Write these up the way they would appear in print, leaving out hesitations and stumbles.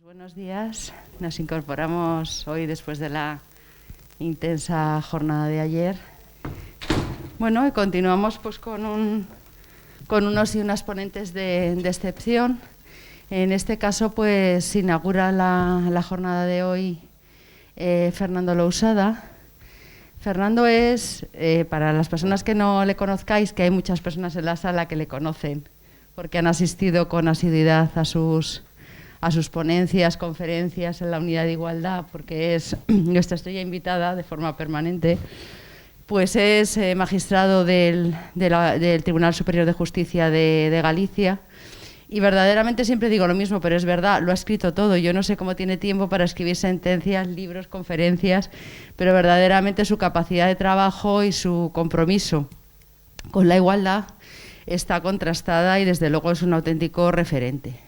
Buenos días. Nos incorporamos hoy después de la intensa jornada de ayer. Bueno, y continuamos pues con unos y unas ponentes de excepción. En este caso, pues inaugura la jornada de hoy Fernando Lousada. Fernando es, para las personas que no le conozcáis, que hay muchas personas en la sala que le conocen, porque han asistido con asiduidad a sus ponencias, conferencias en la Unidad de Igualdad, porque es nuestra estrella invitada de forma permanente, pues es magistrado del Tribunal Superior de Justicia de Galicia. Y verdaderamente siempre digo lo mismo, pero es verdad, lo ha escrito todo. Yo no sé cómo tiene tiempo para escribir sentencias, libros, conferencias, pero verdaderamente su capacidad de trabajo y su compromiso con la igualdad está contrastada y desde luego es un auténtico referente.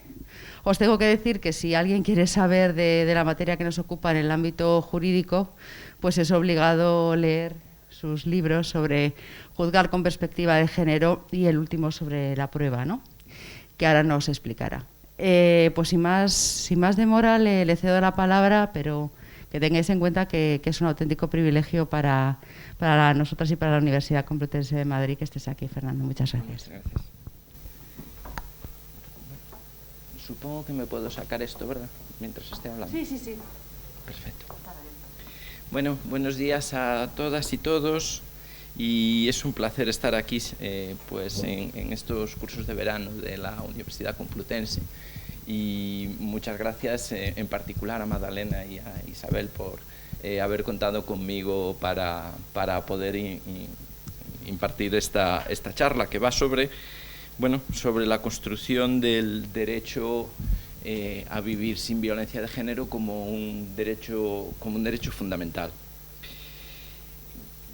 Os tengo que decir que si alguien quiere saber de la materia que nos ocupa en el ámbito jurídico, pues es obligado leer sus libros sobre juzgar con perspectiva de género y el último sobre la prueba, ¿no?, que ahora nos explicará. Pues sin más demora le cedo la palabra, pero que tengáis en cuenta que es un auténtico privilegio para nosotras y para la Universidad Complutense de Madrid que estés aquí, Fernando. Muchas gracias. Muchas gracias. Supongo que me puedo sacar esto, ¿verdad? Mientras esté hablando. Sí. Perfecto. Bueno, buenos días a todas y todos. Y es un placer estar aquí pues en estos cursos de verano de la Universidad Complutense. Y muchas gracias en particular a Magdalena y a Isabel por haber contado conmigo para poder impartir esta charla que va sobre la construcción del derecho a vivir sin violencia de género como un derecho fundamental.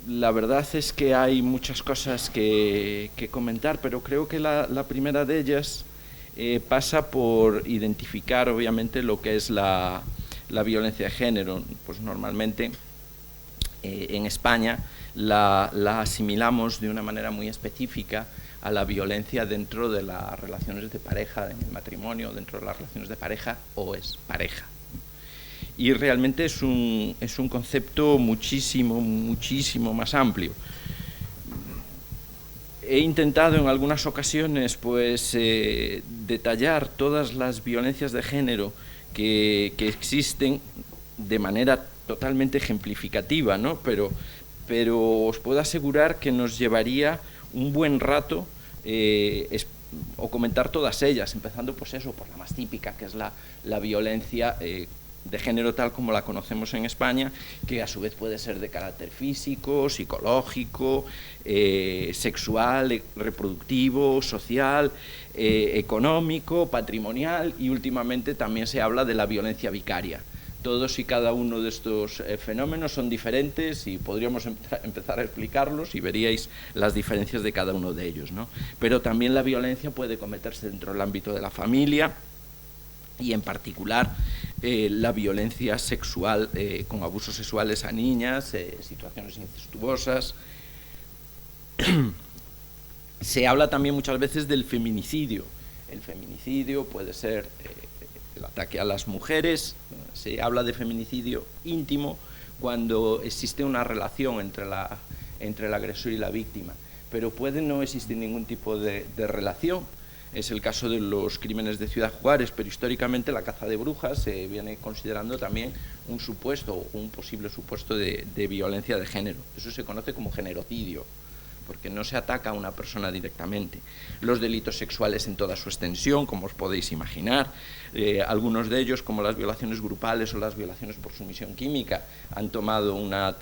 La verdad es que hay muchas cosas que comentar, pero creo que la primera de ellas pasa por identificar, obviamente, lo que es la violencia de género. Pues normalmente en España la asimilamos de una manera muy específica a la violencia dentro de las relaciones de pareja, en el matrimonio, dentro de las relaciones de pareja o es pareja. Y realmente es un concepto muchísimo más amplio. He intentado en algunas ocasiones pues detallar todas las violencias de género que existen de manera totalmente ejemplificativa, ¿no? Pero os puedo asegurar que nos llevaría un buen rato o comentar todas ellas, empezando pues por la más típica, que es la violencia de género tal como la conocemos en España, que a su vez puede ser de carácter físico, psicológico, sexual, reproductivo, social, económico, patrimonial, y últimamente también se habla de la violencia vicaria. Todos y cada uno de estos fenómenos son diferentes y podríamos empezar a explicarlos y veríais las diferencias de cada uno de ellos, ¿no? Pero también la violencia puede cometerse dentro del ámbito de la familia y en particular la violencia sexual con abusos sexuales a niñas, situaciones incestuosas. Se habla también muchas veces del feminicidio. El feminicidio puede ser el ataque a las mujeres. Se habla de feminicidio íntimo cuando existe una relación entre el agresor y la víctima, pero puede no existir ningún tipo de relación. Es el caso de los crímenes de Ciudad Juárez, pero históricamente la caza de brujas se viene considerando también un supuesto o un posible supuesto de violencia de género. Eso se conoce como generocidio, porque no se ataca a una persona directamente. Los delitos sexuales en toda su extensión, como os podéis imaginar, algunos de ellos, como las violaciones grupales o las violaciones por sumisión química, han tomado una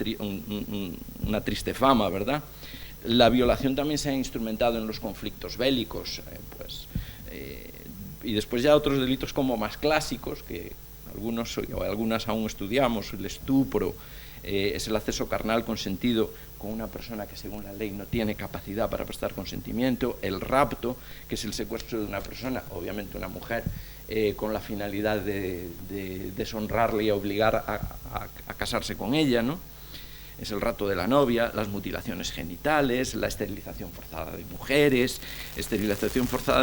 triste fama, ¿verdad? La violación también se ha instrumentado en los conflictos bélicos, y después ya otros delitos como más clásicos, que algunas aún estudiamos, el estupro, es el acceso carnal consentido con una persona que según la ley no tiene capacidad para prestar consentimiento, el rapto, que es el secuestro de una persona, obviamente una mujer, con la finalidad de deshonrarle y obligar a casarse con ella, ¿no? es el rapto de la novia, las mutilaciones genitales, la esterilización forzada de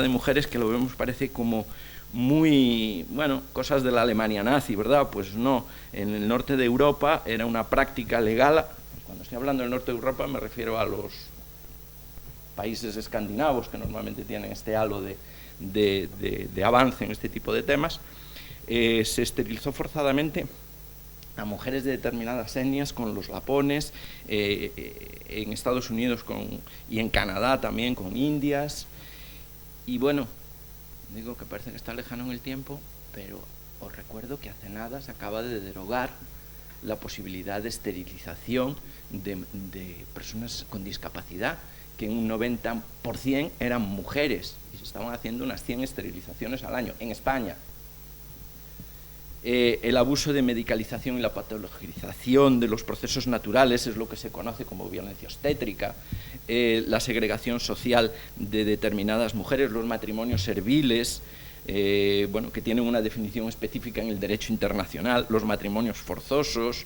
mujeres, que lo vemos parece como muy, bueno, cosas de la Alemania nazi, ¿verdad? Pues no, en el norte de Europa era una práctica legal. Cuando estoy hablando del norte de Europa me refiero a los países escandinavos, que normalmente tienen este halo de avance en este tipo de temas. Se esterilizó forzadamente a mujeres de determinadas etnias con los lapones, en Estados Unidos y en Canadá también con indias. Y bueno, digo que parece que está lejano en el tiempo, pero os recuerdo que hace nada se acaba de derogar la posibilidad de esterilización de personas con discapacidad, que en un 90% eran mujeres, y se estaban haciendo unas 100 esterilizaciones al año, en España. El abuso de medicalización y la patologización de los procesos naturales es lo que se conoce como violencia obstétrica, la segregación social de determinadas mujeres, los matrimonios serviles, bueno, que tienen una definición específica en el derecho internacional, los matrimonios forzosos,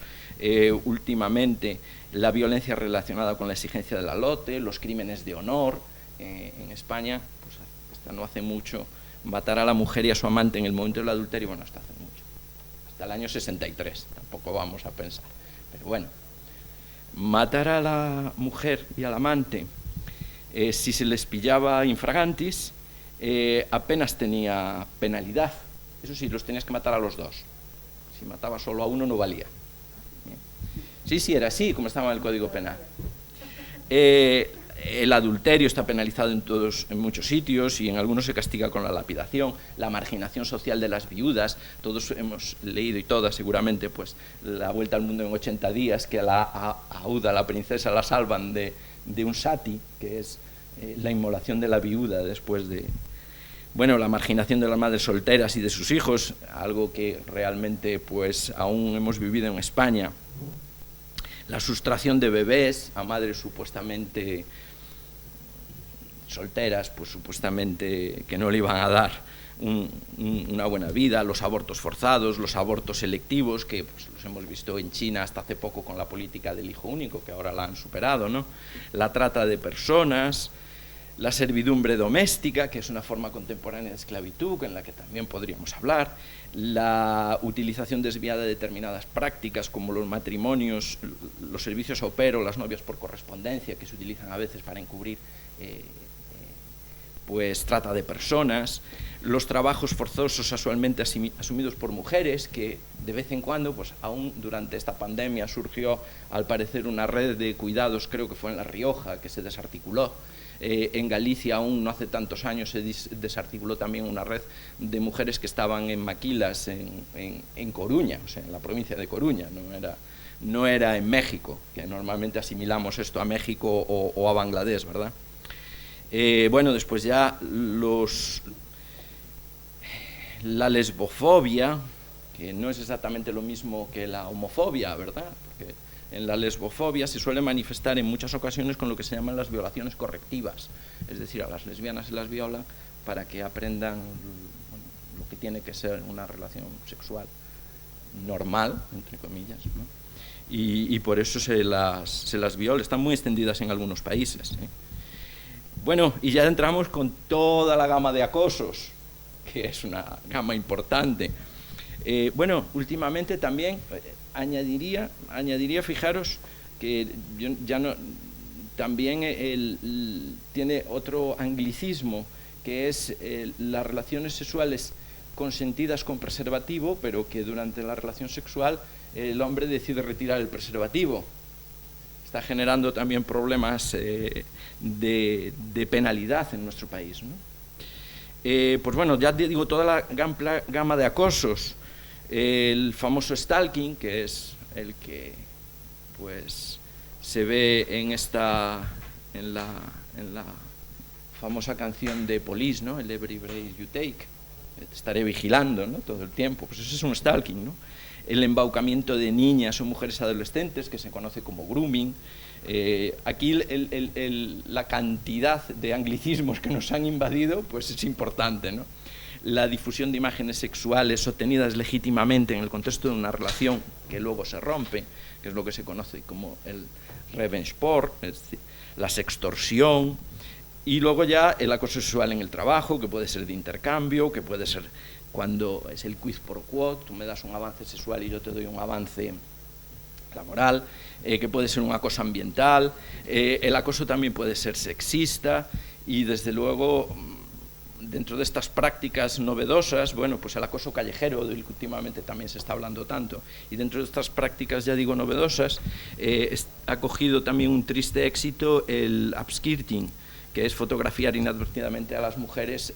últimamente la violencia relacionada con la exigencia de la dote, los crímenes de honor. En España, pues hasta no hace mucho, matar a la mujer y a su amante en el momento del adulterio, bueno, hasta hace mucho, hasta el año 63, tampoco vamos a pensar, pero bueno, matar a la mujer y al amante, si se les pillaba infragantis, apenas tenía penalidad. Eso sí, los tenías que matar a los dos. Si mataba solo a uno no valía. Sí, era así como estaba en el Código Penal. El adulterio está penalizado en muchos sitios, y en algunos se castiga con la lapidación. La marginación social de las viudas, todos hemos leído, y todas seguramente, pues La Vuelta al Mundo en 80 días, que a Auda, la princesa, la salvan de un sati, que es la inmolación de la viuda después de... Bueno, la marginación de las madres solteras y de sus hijos, algo que realmente pues aún hemos vivido en España. La sustracción de bebés a madres supuestamente solteras, pues supuestamente que no le iban a dar una buena vida, los abortos forzados, los abortos selectivos, que pues los hemos visto en China hasta hace poco con la política del hijo único, que ahora la han superado, ¿no? La trata de personas, la servidumbre doméstica, que es una forma contemporánea de esclavitud, en la que también podríamos hablar, la utilización desviada de determinadas prácticas, como los matrimonios, los servicios au pair o las novias por correspondencia, que se utilizan a veces para encubrir pues trata de personas, los trabajos forzosos usualmente asumidos por mujeres, que de vez en cuando, pues aún durante esta pandemia surgió al parecer una red de cuidados, creo que fue en La Rioja, que se desarticuló. En Galicia aún no hace tantos años se desarticuló también una red de mujeres que estaban en maquilas en Coruña, o sea, en la provincia de Coruña, no era en México, que normalmente asimilamos esto a México o a Bangladesh, ¿verdad? Bueno, después ya la lesbofobia, que no es exactamente lo mismo que la homofobia, ¿verdad? Porque en la lesbofobia se suele manifestar en muchas ocasiones con lo que se llaman las violaciones correctivas, es decir, a las lesbianas se las viola para que aprendan lo que tiene que ser una relación sexual normal, entre comillas, ¿no? Y por eso se las viola. Están muy extendidas en algunos países, ¿eh? Bueno, y ya entramos con toda la gama de acosos, que es una gama importante. Bueno, últimamente también añadiría, fijaros, que ya no, también tiene otro anglicismo, que es las relaciones sexuales consentidas con preservativo, pero que durante la relación sexual el hombre decide retirar el preservativo. Está generando también problemas de penalidad en nuestro país, ¿no? Pues bueno, ya digo, toda la gama de acosos, el famoso stalking, que es el que pues se ve en la famosa canción de Police, ¿no? El Every Breath You Take, te estaré vigilando, ¿no? Todo el tiempo, pues eso es un stalking, ¿no? el embaucamiento de niñas o mujeres adolescentes, que se conoce como grooming. Aquí la cantidad de anglicismos que nos han invadido pues es importante, ¿no? La difusión de imágenes sexuales obtenidas legítimamente en el contexto de una relación que luego se rompe, que es lo que se conoce como el revenge porn, es decir, la sextorsión, y luego ya el acoso sexual en el trabajo, que puede ser de intercambio, que puede ser cuando es el quid pro quo, tú me das un avance sexual y yo te doy un avance laboral, que puede ser un acoso ambiental, el acoso también puede ser sexista, y desde luego dentro de estas prácticas novedosas, bueno, pues el acoso callejero, del que últimamente también se está hablando tanto, y dentro de estas prácticas, ya digo, novedosas, ha cogido también un triste éxito el upskirting, que es fotografiar inadvertidamente a las mujeres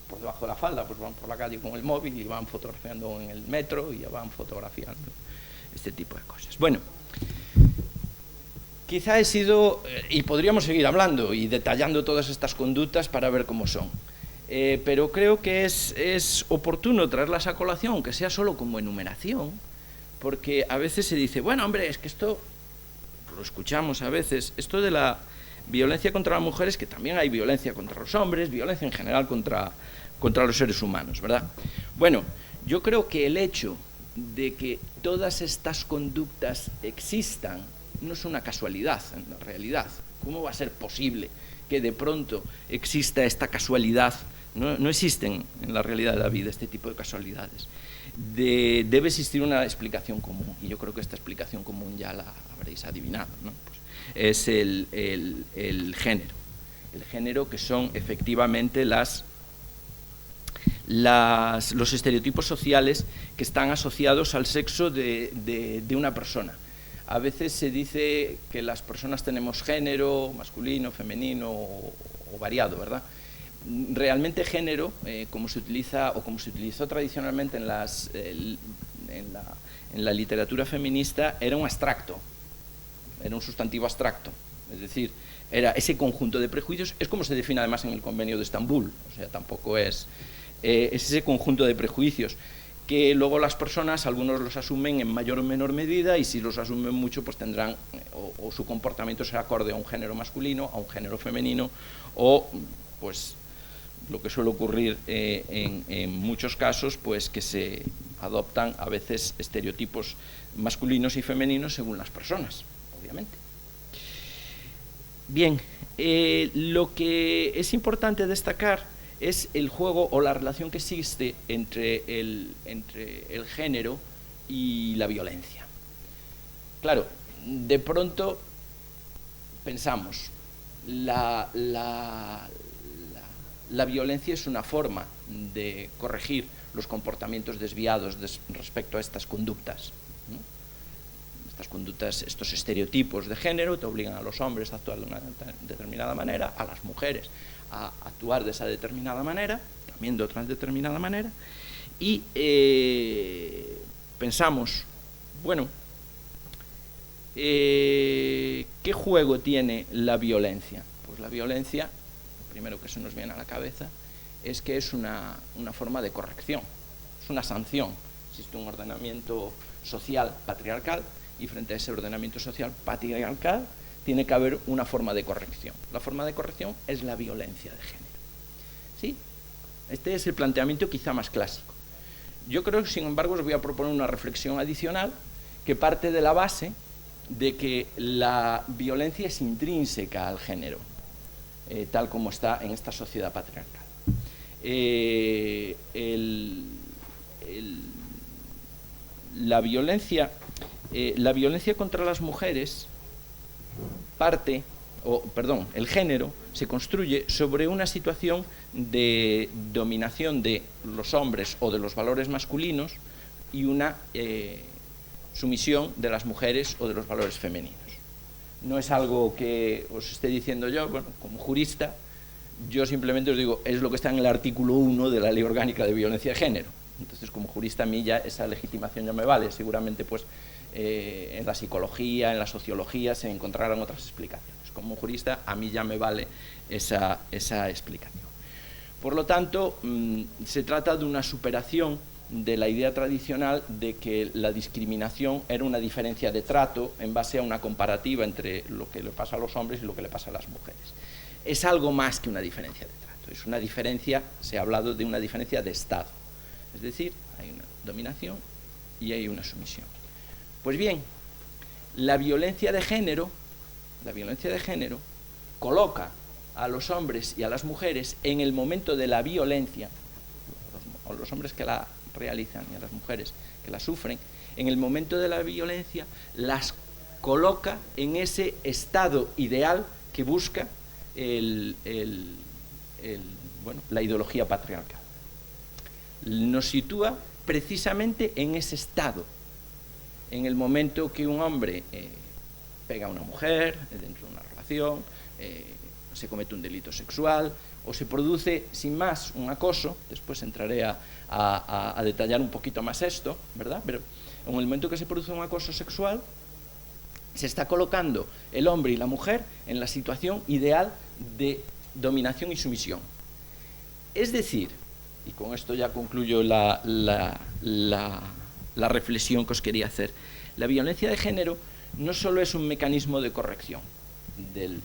por debajo de la falda, pues van por la calle con el móvil y van fotografiando en el metro y ya van fotografiando este tipo de cosas. Bueno, quizá he sido, y podríamos seguir hablando y detallando todas estas conductas para ver cómo son, pero creo que es oportuno traerlas a colación, aunque sea solo como enumeración, porque a veces se dice, bueno, hombre, es que esto, lo escuchamos a veces, esto de la violencia contra las mujeres, que también hay violencia contra los hombres, violencia en general contra los seres humanos, ¿verdad? Bueno, yo creo que el hecho de que todas estas conductas existan no es una casualidad en la realidad. ¿Cómo va a ser posible que de pronto exista esta casualidad? No existen en la realidad de la vida este tipo de casualidades. Debe existir una explicación común, y yo creo que esta explicación común ya la habréis adivinado, ¿no? Pues es el género. El género, que son efectivamente los estereotipos sociales que están asociados al sexo de una persona. A veces se dice que las personas tenemos género, masculino, femenino o variado, ¿verdad? Realmente género, como se utiliza o como se utilizó tradicionalmente en la literatura feminista, era un abstracto, era un sustantivo abstracto, es decir, era ese conjunto de prejuicios, es como se define además en el Convenio de Estambul, o sea, tampoco es ese conjunto de prejuicios que luego las personas, algunos los asumen en mayor o menor medida, y si los asumen mucho, pues tendrán, o su comportamiento será acorde a un género masculino, a un género femenino, o pues lo que suele ocurrir en muchos casos, pues que se adoptan a veces estereotipos masculinos y femeninos según las personas, obviamente. Bien, lo que es importante destacar es el juego o la relación que existe entre el género y la violencia. Claro, de pronto pensamos, la violencia es una forma de corregir los comportamientos desviados respecto a estas conductas, ¿no? Estas conductas, estos estereotipos de género te obligan a los hombres a actuar de una determinada manera, a las mujeres a actuar de esa determinada manera, también de otra determinada manera, y pensamos, bueno, ¿qué juego tiene la violencia? Pues la violencia, lo primero que se nos viene a la cabeza, es que es una forma de corrección, es una sanción. Existe un ordenamiento social patriarcal, y frente a ese ordenamiento social patriarcal tiene que haber una forma de corrección. La forma de corrección es la violencia de género. ¿Sí? Este es el planteamiento quizá más clásico. Yo creo que, sin embargo, os voy a proponer una reflexión adicional que parte de la base de que la violencia es intrínseca al género, tal como está en esta sociedad patriarcal. La violencia contra las mujeres el género se construye sobre una situación de dominación de los hombres o de los valores masculinos y una sumisión de las mujeres o de los valores femeninos. No es algo que os esté diciendo yo, bueno, como jurista, yo simplemente os digo, es lo que está en el artículo 1 de la Ley Orgánica de Violencia de Género. Entonces, como jurista, a mí ya esa legitimación ya me vale. Seguramente, pues, en la psicología, en la sociología, se encontrarán otras explicaciones. Como jurista, a mí ya me vale esa explicación. Por lo tanto, se trata de una superación de la idea tradicional de que la discriminación era una diferencia de trato en base a una comparativa entre lo que le pasa a los hombres y lo que le pasa a las mujeres. Es algo más que una diferencia de trato, es una diferencia, se ha hablado de una diferencia de estado, es decir, hay una dominación y hay una sumisión. Pues bien, la violencia de género coloca a los hombres y a las mujeres en el momento de la violencia, a los hombres que la realizan y a las mujeres que la sufren, en el momento de la violencia las coloca en ese estado ideal que busca la ideología patriarcal. Nos sitúa precisamente en ese estado, en el momento que un hombre pega a una mujer dentro de una relación, se comete un delito sexual o se produce sin más un acoso. Después entraré a detallar un poquito más esto, ¿verdad? Pero en el momento que se produce un acoso sexual, se está colocando el hombre y la mujer en la situación ideal de dominación y sumisión. Es decir, y con esto ya concluyo la reflexión que os quería hacer, la violencia de género no solo es un mecanismo de corrección del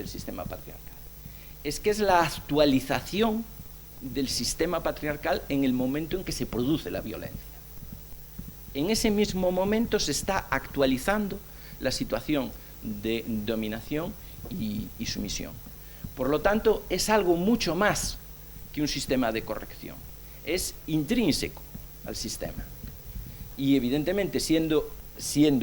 sistema patriarcal, es que es la actualización del sistema patriarcal en el momento en que se produce la violencia. En ese mismo momento se está actualizando la situación de dominación y sumisión. Por lo tanto, es algo mucho más que un sistema de corrección. Es intrínseco al sistema. Y evidentemente, siendo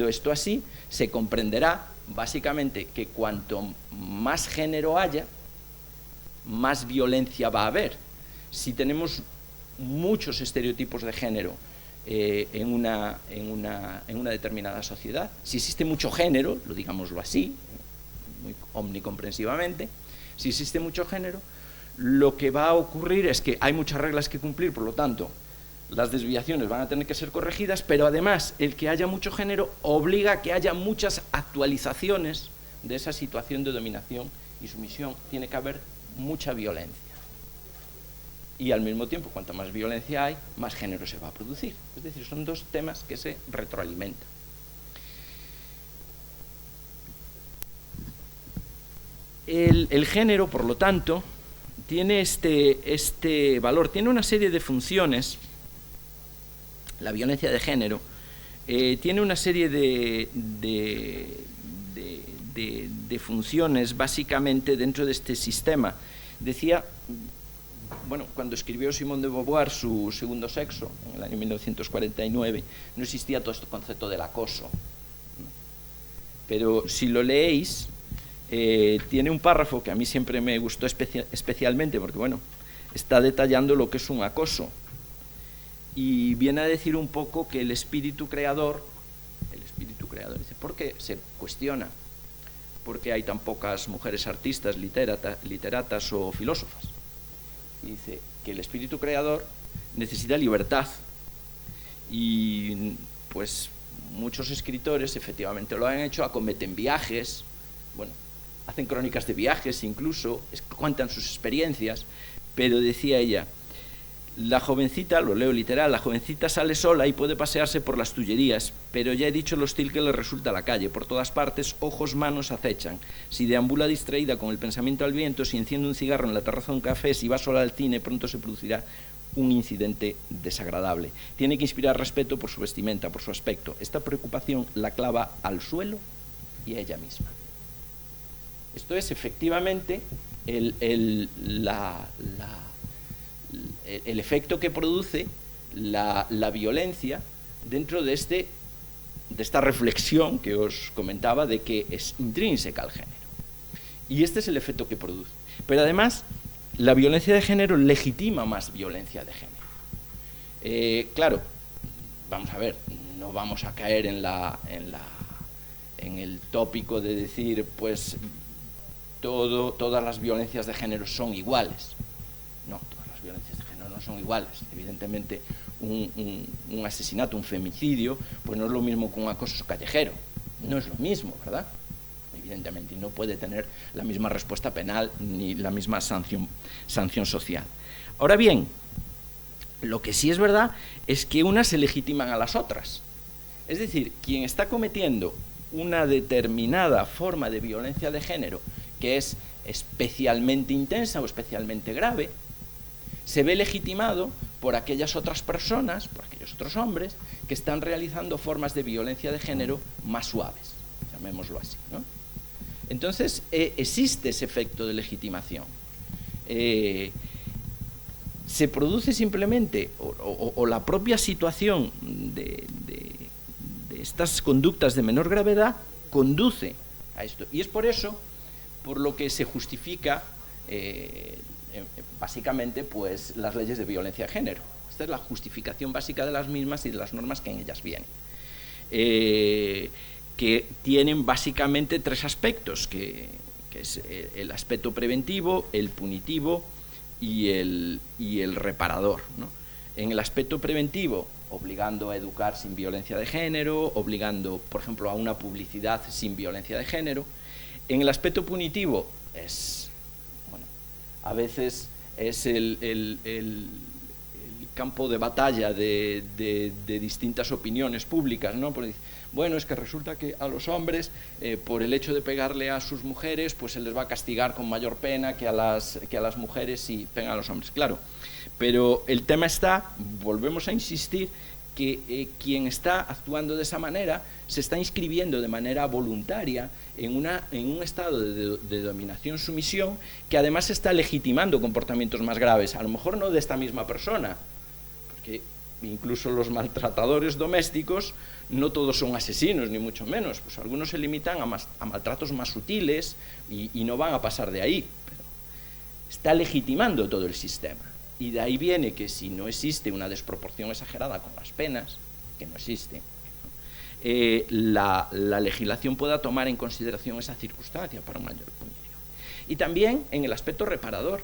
esto así, se comprenderá básicamente que cuanto más género haya, más violencia va a haber. Si tenemos muchos estereotipos de género en una determinada sociedad, si existe mucho género, lo digámoslo así, muy omnicomprensivamente, si existe mucho género, lo que va a ocurrir es que hay muchas reglas que cumplir, por lo tanto, las desviaciones van a tener que ser corregidas, pero además el que haya mucho género obliga a que haya muchas actualizaciones de esa situación de dominación y sumisión. Tiene que haber mucha violencia. Y al mismo tiempo, cuanto más violencia hay, más género se va a producir. Es decir, son dos temas que se retroalimentan. El género, por lo tanto, tiene este valor, tiene una serie de funciones. La violencia de género tiene una serie de funciones básicamente dentro de este sistema. Decía, bueno, cuando escribió Simone de Beauvoir su Segundo sexo, en el año 1949, no existía todo este concepto del acoso, ¿no? Pero si lo leéis, tiene un párrafo que a mí siempre me gustó especialmente, porque bueno, está detallando lo que es un acoso. Y viene a decir un poco que el espíritu creador, dice, ¿por qué se cuestiona? ¿Por qué hay tan pocas mujeres artistas, literatas o filósofas? Y dice que el espíritu creador necesita libertad. Y pues muchos escritores efectivamente lo han hecho, acometen viajes, bueno, hacen crónicas de viajes incluso, cuentan sus experiencias, pero decía ella, la jovencita, lo leo literal, la jovencita sale sola y puede pasearse por las Tullerías, pero ya he dicho lo hostil que le resulta la calle. Por todas partes, ojos, manos acechan. Si deambula distraída con el pensamiento al viento, si enciende un cigarro en la terraza de un café, si va sola al cine, pronto se producirá un incidente desagradable. Tiene que inspirar respeto por su vestimenta, por su aspecto. Esta preocupación la clava al suelo y a ella misma. Esto es efectivamente el efecto que produce la violencia dentro de esta reflexión que os comentaba de que es intrínseca al género. Y este es el efecto que produce. Pero además, la violencia de género legitima más violencia de género. Claro, vamos a ver, no vamos a caer en el tópico de decir, pues, todas las violencias de género son iguales. No, todas las violencias de género no son iguales. Evidentemente, un asesinato, un femicidio, pues no es lo mismo que un acoso callejero. No es lo mismo, ¿verdad? Evidentemente, y no puede tener la misma respuesta penal ni la misma sanción social. Ahora bien, Lo que sí es verdad es que unas se legitiman a las otras. Es decir, quien está cometiendo una determinada forma de violencia de género que es especialmente intensa o especialmente grave, se ve legitimado por aquellas otras personas, por aquellos otros hombres, que están realizando formas de violencia de género más suaves, llamémoslo así, ¿no? Entonces, existe ese efecto de legitimación. Se produce simplemente, o la propia situación de estas conductas de menor gravedad conduce a esto. Y es por eso por lo que se justifica básicamente pues, las leyes de violencia de género. Esta es la justificación básica de las mismas y de las normas que en ellas vienen. Que tienen básicamente tres aspectos, que es el aspecto preventivo, el punitivo y el reparador, ¿no? En el aspecto preventivo, obligando a educar sin violencia de género, obligando, por ejemplo, a una publicidad sin violencia de género. En el aspecto punitivo es, bueno, a veces es el campo de batalla de distintas opiniones públicas, ¿no? Porque, bueno, es que resulta que a los hombres, por el hecho de pegarle a sus mujeres, pues se les va a castigar con mayor pena que a las mujeres si pegan a los hombres. Claro, pero el tema está, volvemos a insistir, que quien está actuando de esa manera se está inscribiendo de manera voluntaria en un estado de dominación-sumisión que además está legitimando comportamientos más graves, a lo mejor no de esta misma persona, porque incluso los maltratadores domésticos no todos son asesinos, ni mucho menos, pues algunos se limitan a maltratos más sutiles y no van a pasar de ahí, pero está legitimando todo el sistema. Y de ahí viene que si no existe una desproporción exagerada con las penas, que no existe, la legislación pueda tomar en consideración esa circunstancia para un mayor punición. Y también en el aspecto reparador.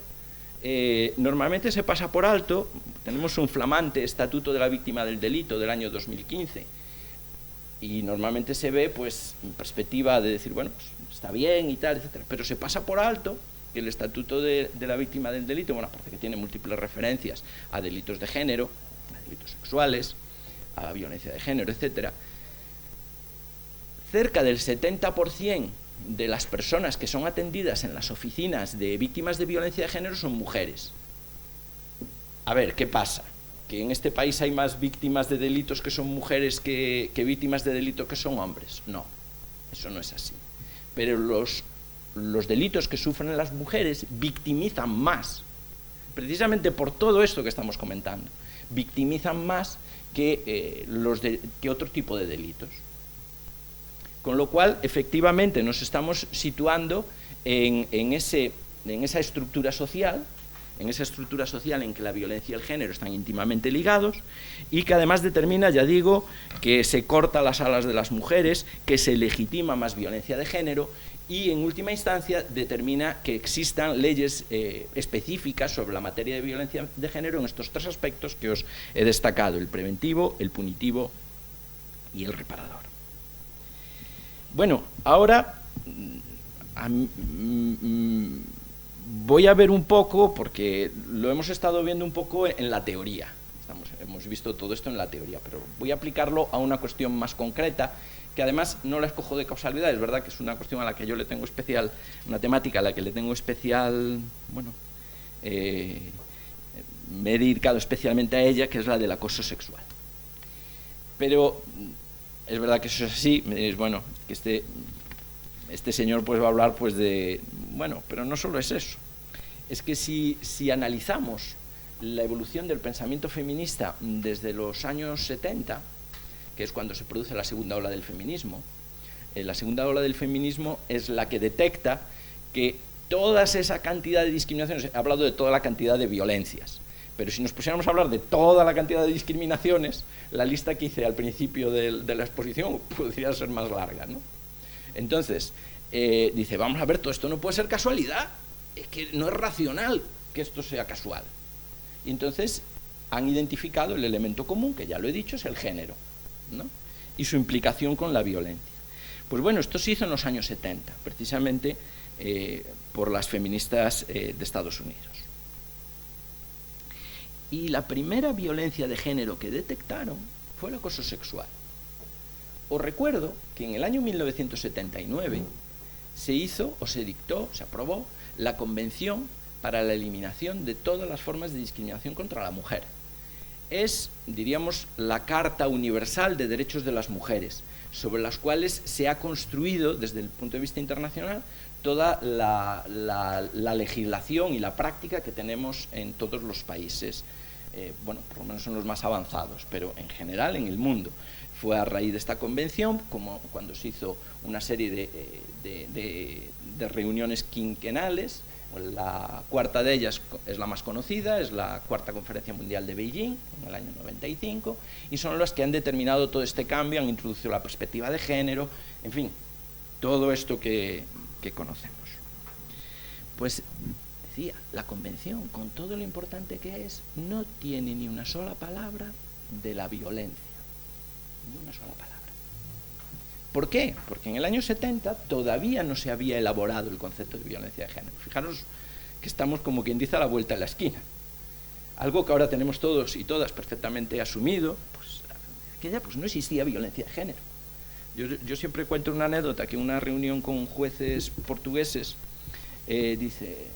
Normalmente se pasa por alto, tenemos un flamante Estatuto de la Víctima del Delito del año 2015, y normalmente se ve pues en perspectiva de decir, bueno, pues, está bien y tal, etcétera, pero se pasa por alto que el Estatuto de la Víctima del Delito, bueno, aparte que tiene múltiples referencias a delitos de género, a delitos sexuales, a violencia de género, etcétera, cerca del 70% de las personas que son atendidas en las oficinas de víctimas de violencia de género son mujeres. A ver, ¿qué pasa? ¿Que en este país hay más víctimas de delitos que son mujeres que víctimas de delitos que son hombres? No, eso no es así. Pero los delitos que sufren las mujeres victimizan más, precisamente por todo esto que estamos comentando, victimizan más que otro tipo de delitos. Con lo cual, efectivamente, nos estamos situando en esa estructura social, en que la violencia y el género están íntimamente ligados y que además determina, ya digo, que se corta las alas de las mujeres, que se legitima más violencia de género y, en última instancia, determina que existan leyes específicas sobre la materia de violencia de género en estos tres aspectos que os he destacado: el preventivo, el punitivo y el reparador. Bueno, ahora voy a ver un poco, porque lo hemos estado viendo un poco en la teoría, hemos visto todo esto en la teoría, pero voy a aplicarlo a una cuestión más concreta, que además no la escojo de causalidad, es verdad que es una cuestión a la que yo le tengo especial, una temática a la que le tengo especial, bueno, me he dedicado especialmente a ella, que es la del acoso sexual. Pero es verdad que eso es así, me diréis, bueno, que este señor pues va a hablar pues de, bueno, pero no solo es eso, es que si analizamos la evolución del pensamiento feminista desde los años 70, que es cuando se produce la segunda ola del feminismo, la segunda ola del feminismo es la que detecta que toda esa cantidad de discriminaciones, he hablado de toda la cantidad de violencias, pero si nos pusiéramos a hablar de toda la cantidad de discriminaciones, la lista que hice al principio de la exposición podría ser más larga, ¿no? Entonces, dice, vamos a ver, todo esto no puede ser casualidad, es que no es racional que esto sea casual. Y entonces han identificado el elemento común, que ya lo he dicho, es el género, ¿no? Y su implicación con la violencia. Pues bueno, esto se hizo en los años 70, precisamente por las feministas de Estados Unidos. Y la primera violencia de género que detectaron fue el acoso sexual. Os recuerdo que en el año 1979 se hizo o se dictó, se aprobó la Convención para la eliminación de todas las formas de discriminación contra la mujer. Es, diríamos, la Carta Universal de Derechos de las Mujeres, sobre las cuales se ha construido, desde el punto de vista internacional, toda la legislación y la práctica que tenemos en todos los países, bueno, por lo menos son los más avanzados, pero en general en el mundo. Fue a raíz de esta convención, como cuando se hizo una serie de reuniones quinquenales. La cuarta de ellas es la más conocida, es la Cuarta Conferencia Mundial de Beijing, en el año 95, y son las que han determinado todo este cambio, han introducido la perspectiva de género, en fin, todo esto que conocemos. Pues, decía, la convención, con todo lo importante que es, no tiene ni una sola palabra de la violencia. Ni una sola palabra. ¿Por qué? Porque en el año 70 todavía no se había elaborado el concepto de violencia de género. Fijaros que estamos, como quien dice, a la vuelta de la esquina. Algo que ahora tenemos todos y todas perfectamente asumido, pues aquella pues no existía violencia de género. Yo siempre cuento una anécdota, que en una reunión con jueces portugueses, dice,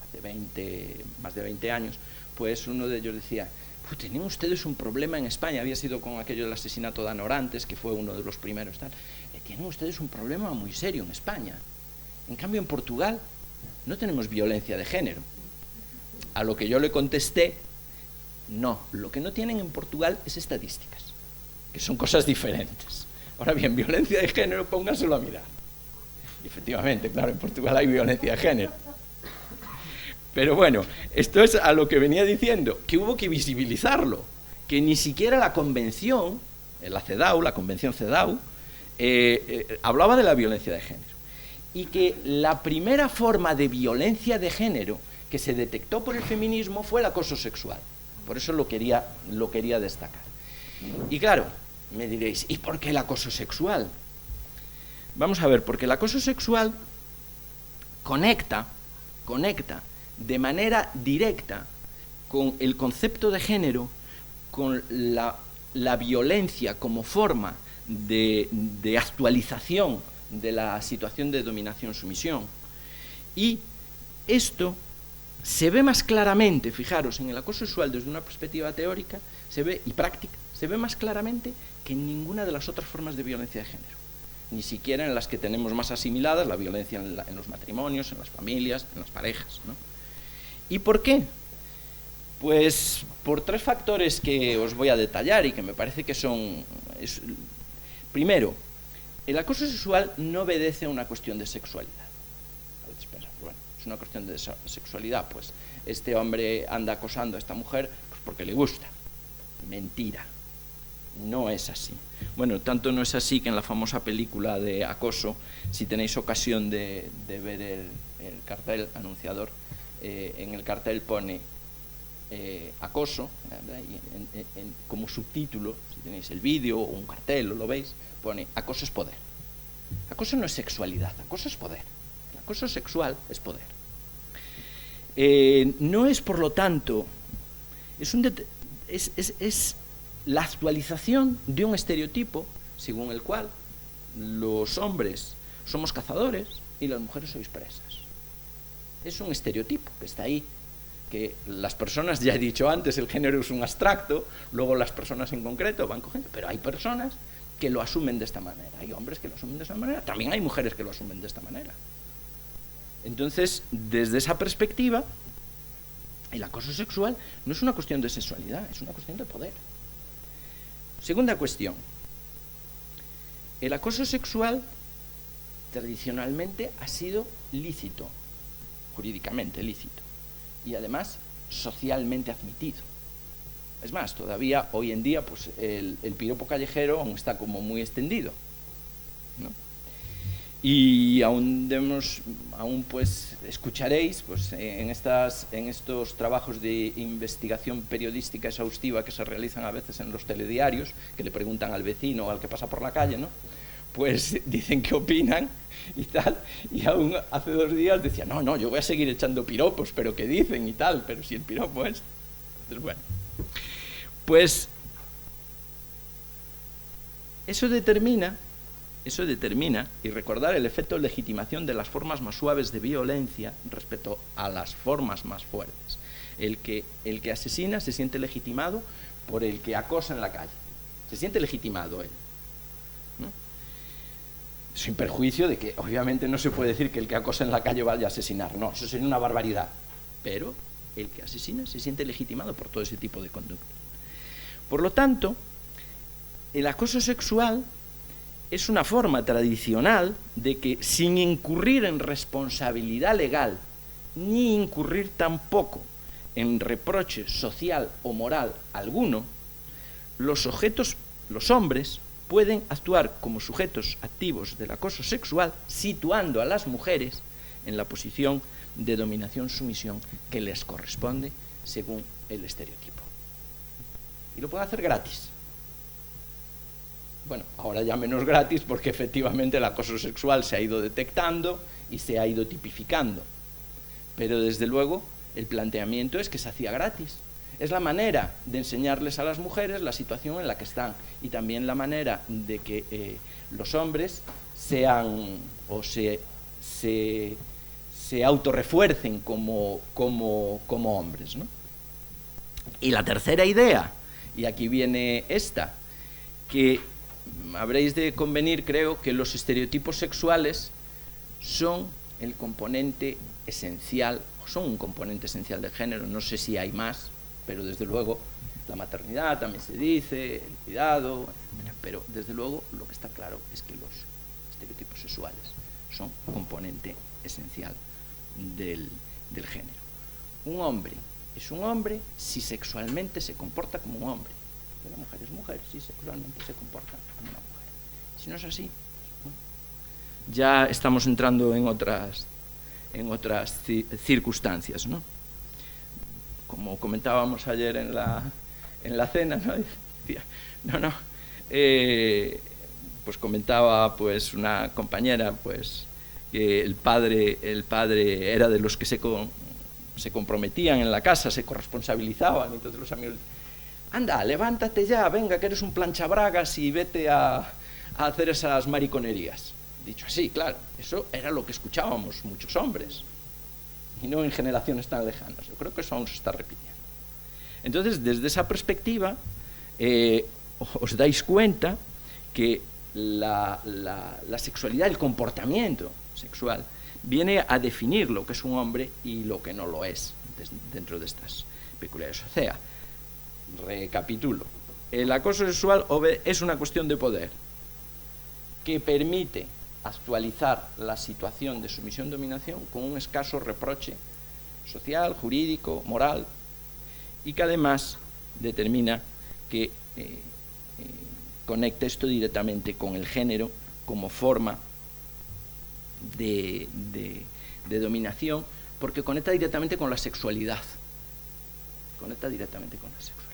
hace más de 20 años, pues uno de ellos decía: pues tienen ustedes un problema en España, había sido con aquello del asesinato de Anorantes, que fue uno de los primeros, tal. Tienen ustedes un problema muy serio en España. En cambio, en Portugal no tenemos violencia de género. A lo que yo le contesté: no, lo que no tienen en Portugal es estadísticas, que son cosas diferentes. Ahora bien, violencia de género, pónganselo a mirar. Y efectivamente, claro, en Portugal hay violencia de género. Pero bueno, esto es a lo que venía diciendo, que hubo que visibilizarlo, que ni siquiera la convención, la CEDAW, la convención CEDAW, hablaba de la violencia de género. Y que la primera forma de violencia de género que se detectó por el feminismo fue el acoso sexual. Por eso lo quería destacar. Y claro, me diréis, ¿y por qué el acoso sexual? Vamos a ver, porque el acoso sexual conecta de manera directa con el concepto de género, con la violencia como forma de actualización de la situación de dominación-sumisión. Y esto se ve más claramente, fijaros, en el acoso sexual desde una perspectiva teórica y práctica, se ve más claramente que en ninguna de las otras formas de violencia de género. Ni siquiera en las que tenemos más asimiladas, la violencia en los matrimonios, en las familias, en las parejas, ¿no? ¿Y por qué? Pues por 3 factores que os voy a detallar y que me parece que son... Primero, el acoso sexual no obedece a una cuestión de sexualidad. Bueno, es una cuestión de sexualidad, pues este hombre anda acosando a esta mujer pues porque le gusta. Mentira. No es así. Bueno, tanto no es así que en la famosa película de Acoso, si tenéis ocasión de ver el cartel anunciador, en el cartel pone acoso, y como subtítulo, si tenéis el vídeo o un cartel o lo veis, pone acoso es poder. Acoso no es sexualidad, acoso es poder. El acoso sexual es poder. No es, por lo tanto, es la actualización de un estereotipo según el cual los hombres somos cazadores y las mujeres sois presas. Es un estereotipo que está ahí, que las personas, ya he dicho antes, el género es un abstracto, luego las personas en concreto van cogiendo, pero hay personas que lo asumen de esta manera, hay hombres que lo asumen de esta manera, también hay mujeres que lo asumen de esta manera. Entonces, desde esa perspectiva, el acoso sexual no es una cuestión de sexualidad, es una cuestión de poder. Segunda cuestión, el acoso sexual tradicionalmente ha sido lícito, jurídicamente lícito, y además socialmente admitido. Es más, todavía hoy en día pues el piropo callejero aún está como muy extendido, ¿no? Y aún pues escucharéis pues en estos trabajos de investigación periodística exhaustiva que se realizan a veces en los telediarios, que le preguntan al vecino o al que pasa por la calle, ¿no? Pues dicen qué opinan y tal, y aún hace 2 días decían, no, yo voy a seguir echando piropos, pero qué dicen y tal, pero si el piropo es... Entonces, bueno, Pues eso determina, y recordar el efecto de legitimación de las formas más suaves de violencia respecto a las formas más fuertes. El que asesina se siente legitimado por el que acosa en la calle. Se siente legitimado él, ¿no? Sin perjuicio de que obviamente no se puede decir que el que acosa en la calle vaya a asesinar. No, eso sería una barbaridad. Pero el que asesina se siente legitimado por todo ese tipo de conductas. Por lo tanto, el acoso sexual es una forma tradicional de que, sin incurrir en responsabilidad legal, ni incurrir tampoco en reproche social o moral alguno, los hombres pueden actuar como sujetos activos del acoso sexual, situando a las mujeres en la posición de dominación-sumisión que les corresponde según el estereotipo. Y lo pueden hacer gratis. Bueno, ahora ya menos gratis porque efectivamente el acoso sexual se ha ido detectando y se ha ido tipificando. Pero desde luego el planteamiento es que se hacía gratis. Es la manera de enseñarles a las mujeres la situación en la que están y también la manera de que los hombres sean o se autorrefuercen como hombres, ¿no? Y la tercera idea, y aquí viene esta, que habréis de convenir, creo, que los estereotipos sexuales son el componente esencial, son un componente esencial del género. No sé si hay más, pero desde luego la maternidad también se dice, el cuidado, etc. Pero desde luego lo que está claro es que los estereotipos sexuales son un componente esencial del género. Un hombre es un hombre si sexualmente se comporta como un hombre. Una mujer es mujer si sexualmente se comporta como una mujer. Si no es así, bueno, ya estamos entrando en otras circunstancias, ¿no? Como comentábamos ayer en la cena, ¿no? Decía, pues comentaba pues una compañera pues que el padre era de los que se comprometían en la casa, se corresponsabilizaban, y entonces los amigos, anda, levántate ya, venga, que eres un planchabragas y vete a hacer esas mariconerías. Dicho así, claro, eso era lo que escuchábamos muchos hombres, y no en generaciones tan lejanas. Yo creo que eso aún se está repitiendo. Entonces, desde esa perspectiva, os dais cuenta que la sexualidad, el comportamiento sexual, viene a definir lo que es un hombre y lo que no lo es dentro de estas peculiaridades. O sea, recapitulo, el acoso sexual es una cuestión de poder que permite actualizar la situación de sumisión-dominación con un escaso reproche social, jurídico, moral, y que además determina que conecta esto directamente con el género como forma de dominación, porque conecta directamente con la sexualidad. Conecta directamente con la sexualidad.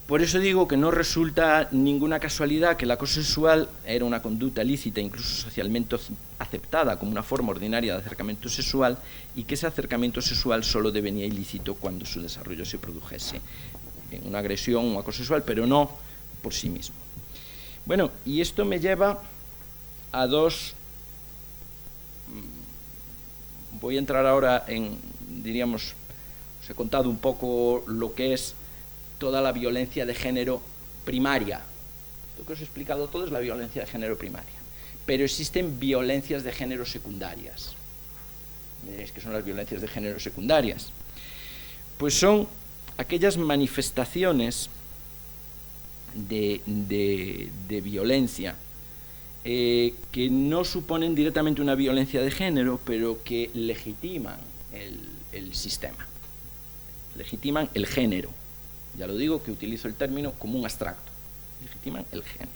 Por eso digo que no resulta ninguna casualidad que el acoso sexual era una conducta lícita, incluso socialmente aceptada como una forma ordinaria de acercamiento sexual, y que ese acercamiento sexual solo devenía ilícito cuando su desarrollo se produjese en una agresión, un acoso sexual, pero no por sí mismo. Bueno, y esto me lleva a dos... Voy a entrar ahora en, diríamos, os he contado un poco lo que es toda la violencia de género primaria. Esto que os he explicado todo es la violencia de género primaria. Pero existen violencias de género secundarias. Me diréis que son las violencias de género secundarias. Pues son aquellas manifestaciones de violencia que no suponen directamente una violencia de género, pero que legitiman el sistema, legitiman el género. Ya lo digo, que utilizo el término como un abstracto. Legitiman el género.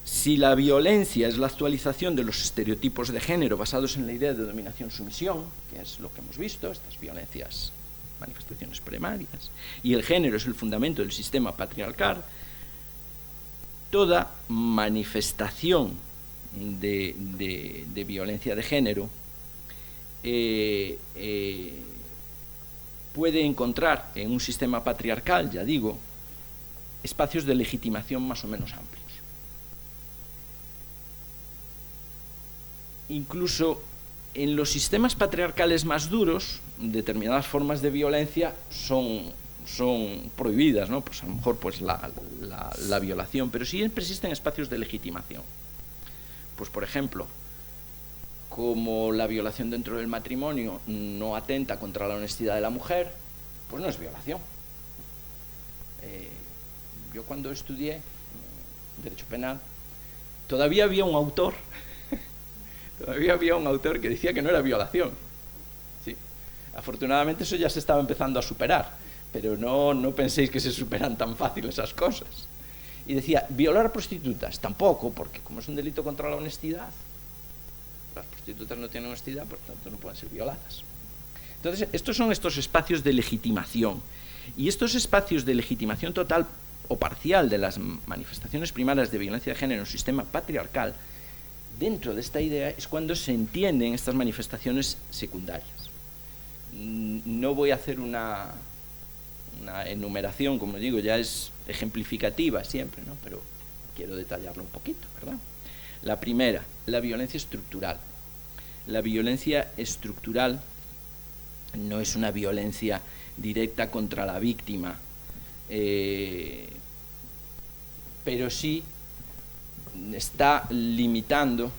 Si la violencia es la actualización de los estereotipos de género basados en la idea de dominación-sumisión, que es lo que hemos visto, estas violencias, manifestaciones primarias, y el género es el fundamento del sistema patriarcal, toda manifestación de violencia de género puede encontrar en un sistema patriarcal, ya digo, espacios de legitimación más o menos amplios. Incluso en los sistemas patriarcales más duros, determinadas formas de violencia son prohibidas, ¿no? Pues a lo mejor pues la violación, pero siempre existen espacios de legitimación. Pues por ejemplo, como la violación dentro del matrimonio no atenta contra la honestidad de la mujer, pues no es violación. Yo cuando estudié Derecho Penal, todavía había un autor que decía que no era violación. Sí. Afortunadamente eso ya se estaba empezando a superar, pero no penséis que se superan tan fácil esas cosas. Y decía, violar a prostitutas, tampoco, porque como es un delito contra la honestidad, las prostitutas no tienen honestidad, por tanto no pueden ser violadas. Entonces, estos son estos espacios de legitimación. Y estos espacios de legitimación total o parcial de las manifestaciones primarias de violencia de género en un sistema patriarcal, dentro de esta idea es cuando se entienden estas manifestaciones secundarias. No voy a hacer una enumeración, como digo, ya es ejemplificativa siempre, ¿no? Pero quiero detallarlo un poquito, ¿verdad? La primera, la violencia estructural. La violencia estructural no es una violencia directa contra la víctima, pero sí está limitando,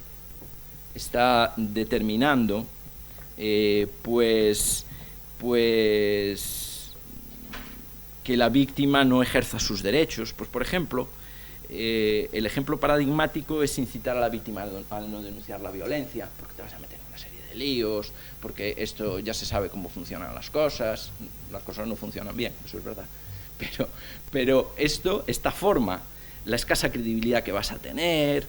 está determinando, pues que la víctima no ejerza sus derechos. Pues por ejemplo, el ejemplo paradigmático es incitar a la víctima a no denunciar la violencia, porque te vas a meter en una serie de líos, porque esto ya se sabe cómo funcionan las cosas no funcionan bien, eso es verdad, pero esta forma, la escasa credibilidad que vas a tener,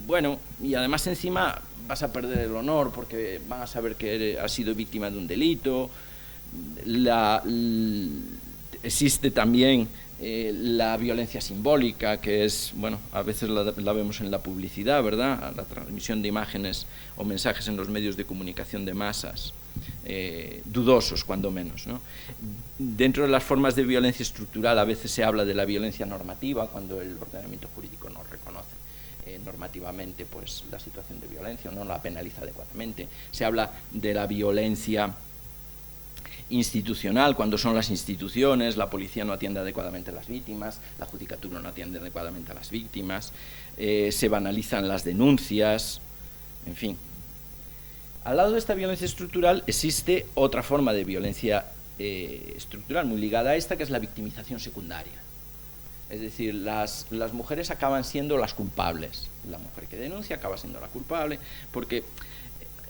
bueno, y además encima vas a perder el honor porque van a saber que has sido víctima de un delito. Existe también la violencia simbólica, que es, bueno, a veces la vemos en la publicidad, ¿verdad? La transmisión de imágenes o mensajes en los medios de comunicación de masas, dudosos cuando menos, ¿no? Dentro de las formas de violencia estructural a veces se habla de la violencia normativa, cuando el ordenamiento jurídico no reconoce normativamente pues la situación de violencia o no la penaliza adecuadamente. Se habla de la violencia institucional, cuando son las instituciones, la policía no atiende adecuadamente a las víctimas, la judicatura no atiende adecuadamente a las víctimas, se banalizan las denuncias, en fin. Al lado de esta violencia estructural existe otra forma de violencia estructural muy ligada a esta, que es la victimización secundaria. Es decir, las mujeres acaban siendo las culpables. La mujer que denuncia acaba siendo la culpable, porque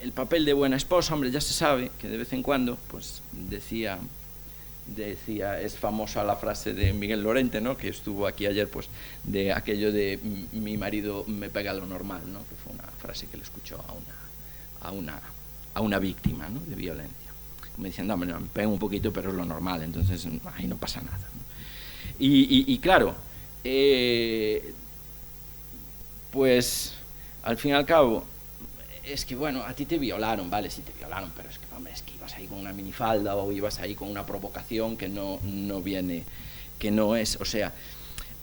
el papel de buena esposa, hombre, ya se sabe que de vez en cuando, pues decía, es famosa la frase de Miguel Lorente, ¿no?, que estuvo aquí ayer, pues de aquello de mi marido me pega lo normal, ¿no?, que fue una frase que le escuchó a una víctima, ¿no?, de violencia, como diciendo, hombre, me pega un poquito, pero es lo normal, entonces ahí no pasa nada, ¿no? Y claro, pues al fin y al cabo, es que bueno, a ti te violaron, vale, sí te violaron, pero es que, hombre, es que ibas ahí con una minifalda o ibas ahí con una provocación que no viene, que no es, o sea,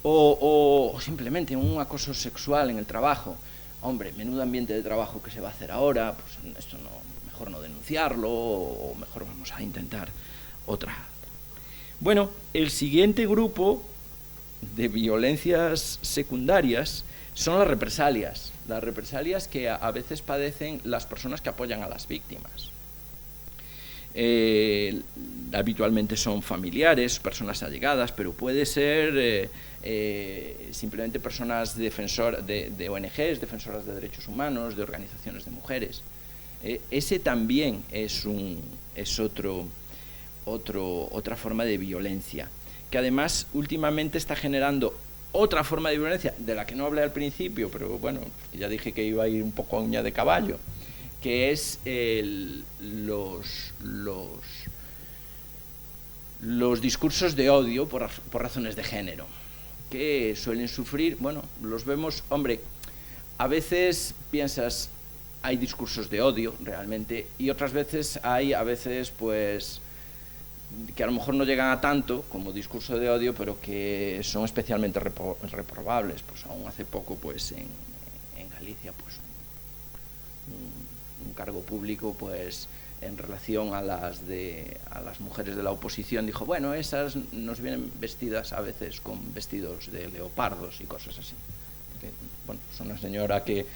o simplemente un acoso sexual en el trabajo. Hombre, menudo ambiente de trabajo que se va a hacer ahora, pues esto mejor no denunciarlo, o mejor vamos a intentar otra. Bueno, el siguiente grupo de violencias secundarias son las represalias que a veces padecen las personas que apoyan a las víctimas. Habitualmente son familiares, personas allegadas, pero puede ser simplemente personas defensoras de ONGs, defensoras de derechos humanos, de organizaciones de mujeres. Ese también es otra forma de violencia, que además últimamente está generando otra forma de violencia, de la que no hablé al principio, pero bueno, ya dije que iba a ir un poco a uña de caballo, que es los discursos de odio por razones de género, que suelen sufrir, bueno, los vemos, hombre, a veces piensas, hay discursos de odio realmente, y otras veces hay, a veces, pues, que a lo mejor no llegan a tanto como discurso de odio, pero que son especialmente reprobables. Pues aún hace poco, pues en Galicia, pues un cargo público, pues en relación a las mujeres de la oposición, dijo, bueno, esas nos vienen vestidas a veces con vestidos de leopardos y cosas así. Porque, bueno, es una señora que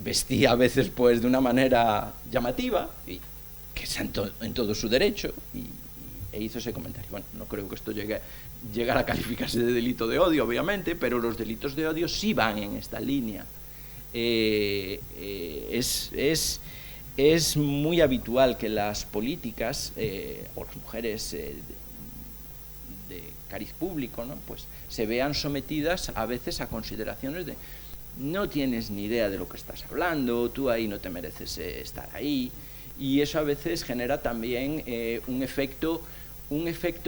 vestía a veces pues de una manera llamativa, y que está en todo su derecho, e hizo ese comentario. Bueno, no creo que esto llegara a calificarse de delito de odio, obviamente, pero los delitos de odio sí van en esta línea. Es muy habitual que las políticas o las mujeres de cariz público, ¿no?, pues se vean sometidas a veces a consideraciones de no tienes ni idea de lo que estás hablando, tú ahí no te mereces estar ahí, y eso a veces genera también un efecto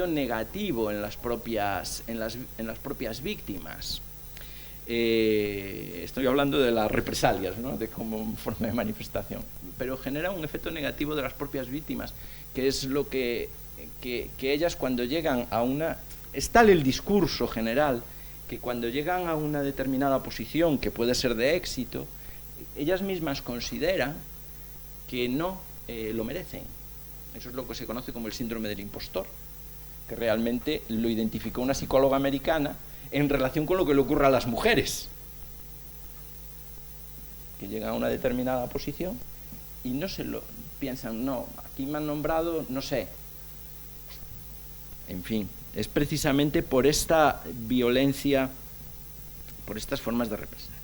negativo en las propias víctimas. Estoy hablando de las represalias, ¿no?, de como forma de manifestación, pero genera un efecto negativo de las propias víctimas, que es lo que ellas, cuando llegan a una... Es tal el discurso general que cuando llegan a una determinada posición que puede ser de éxito, ellas mismas consideran que no lo merecen. Eso es lo que se conoce como el síndrome del impostor, que realmente lo identificó una psicóloga americana en relación con lo que le ocurre a las mujeres, que llegan a una determinada posición y no se lo piensan, no, aquí me han nombrado, no sé. En fin, es precisamente por esta violencia, por estas formas de represalia.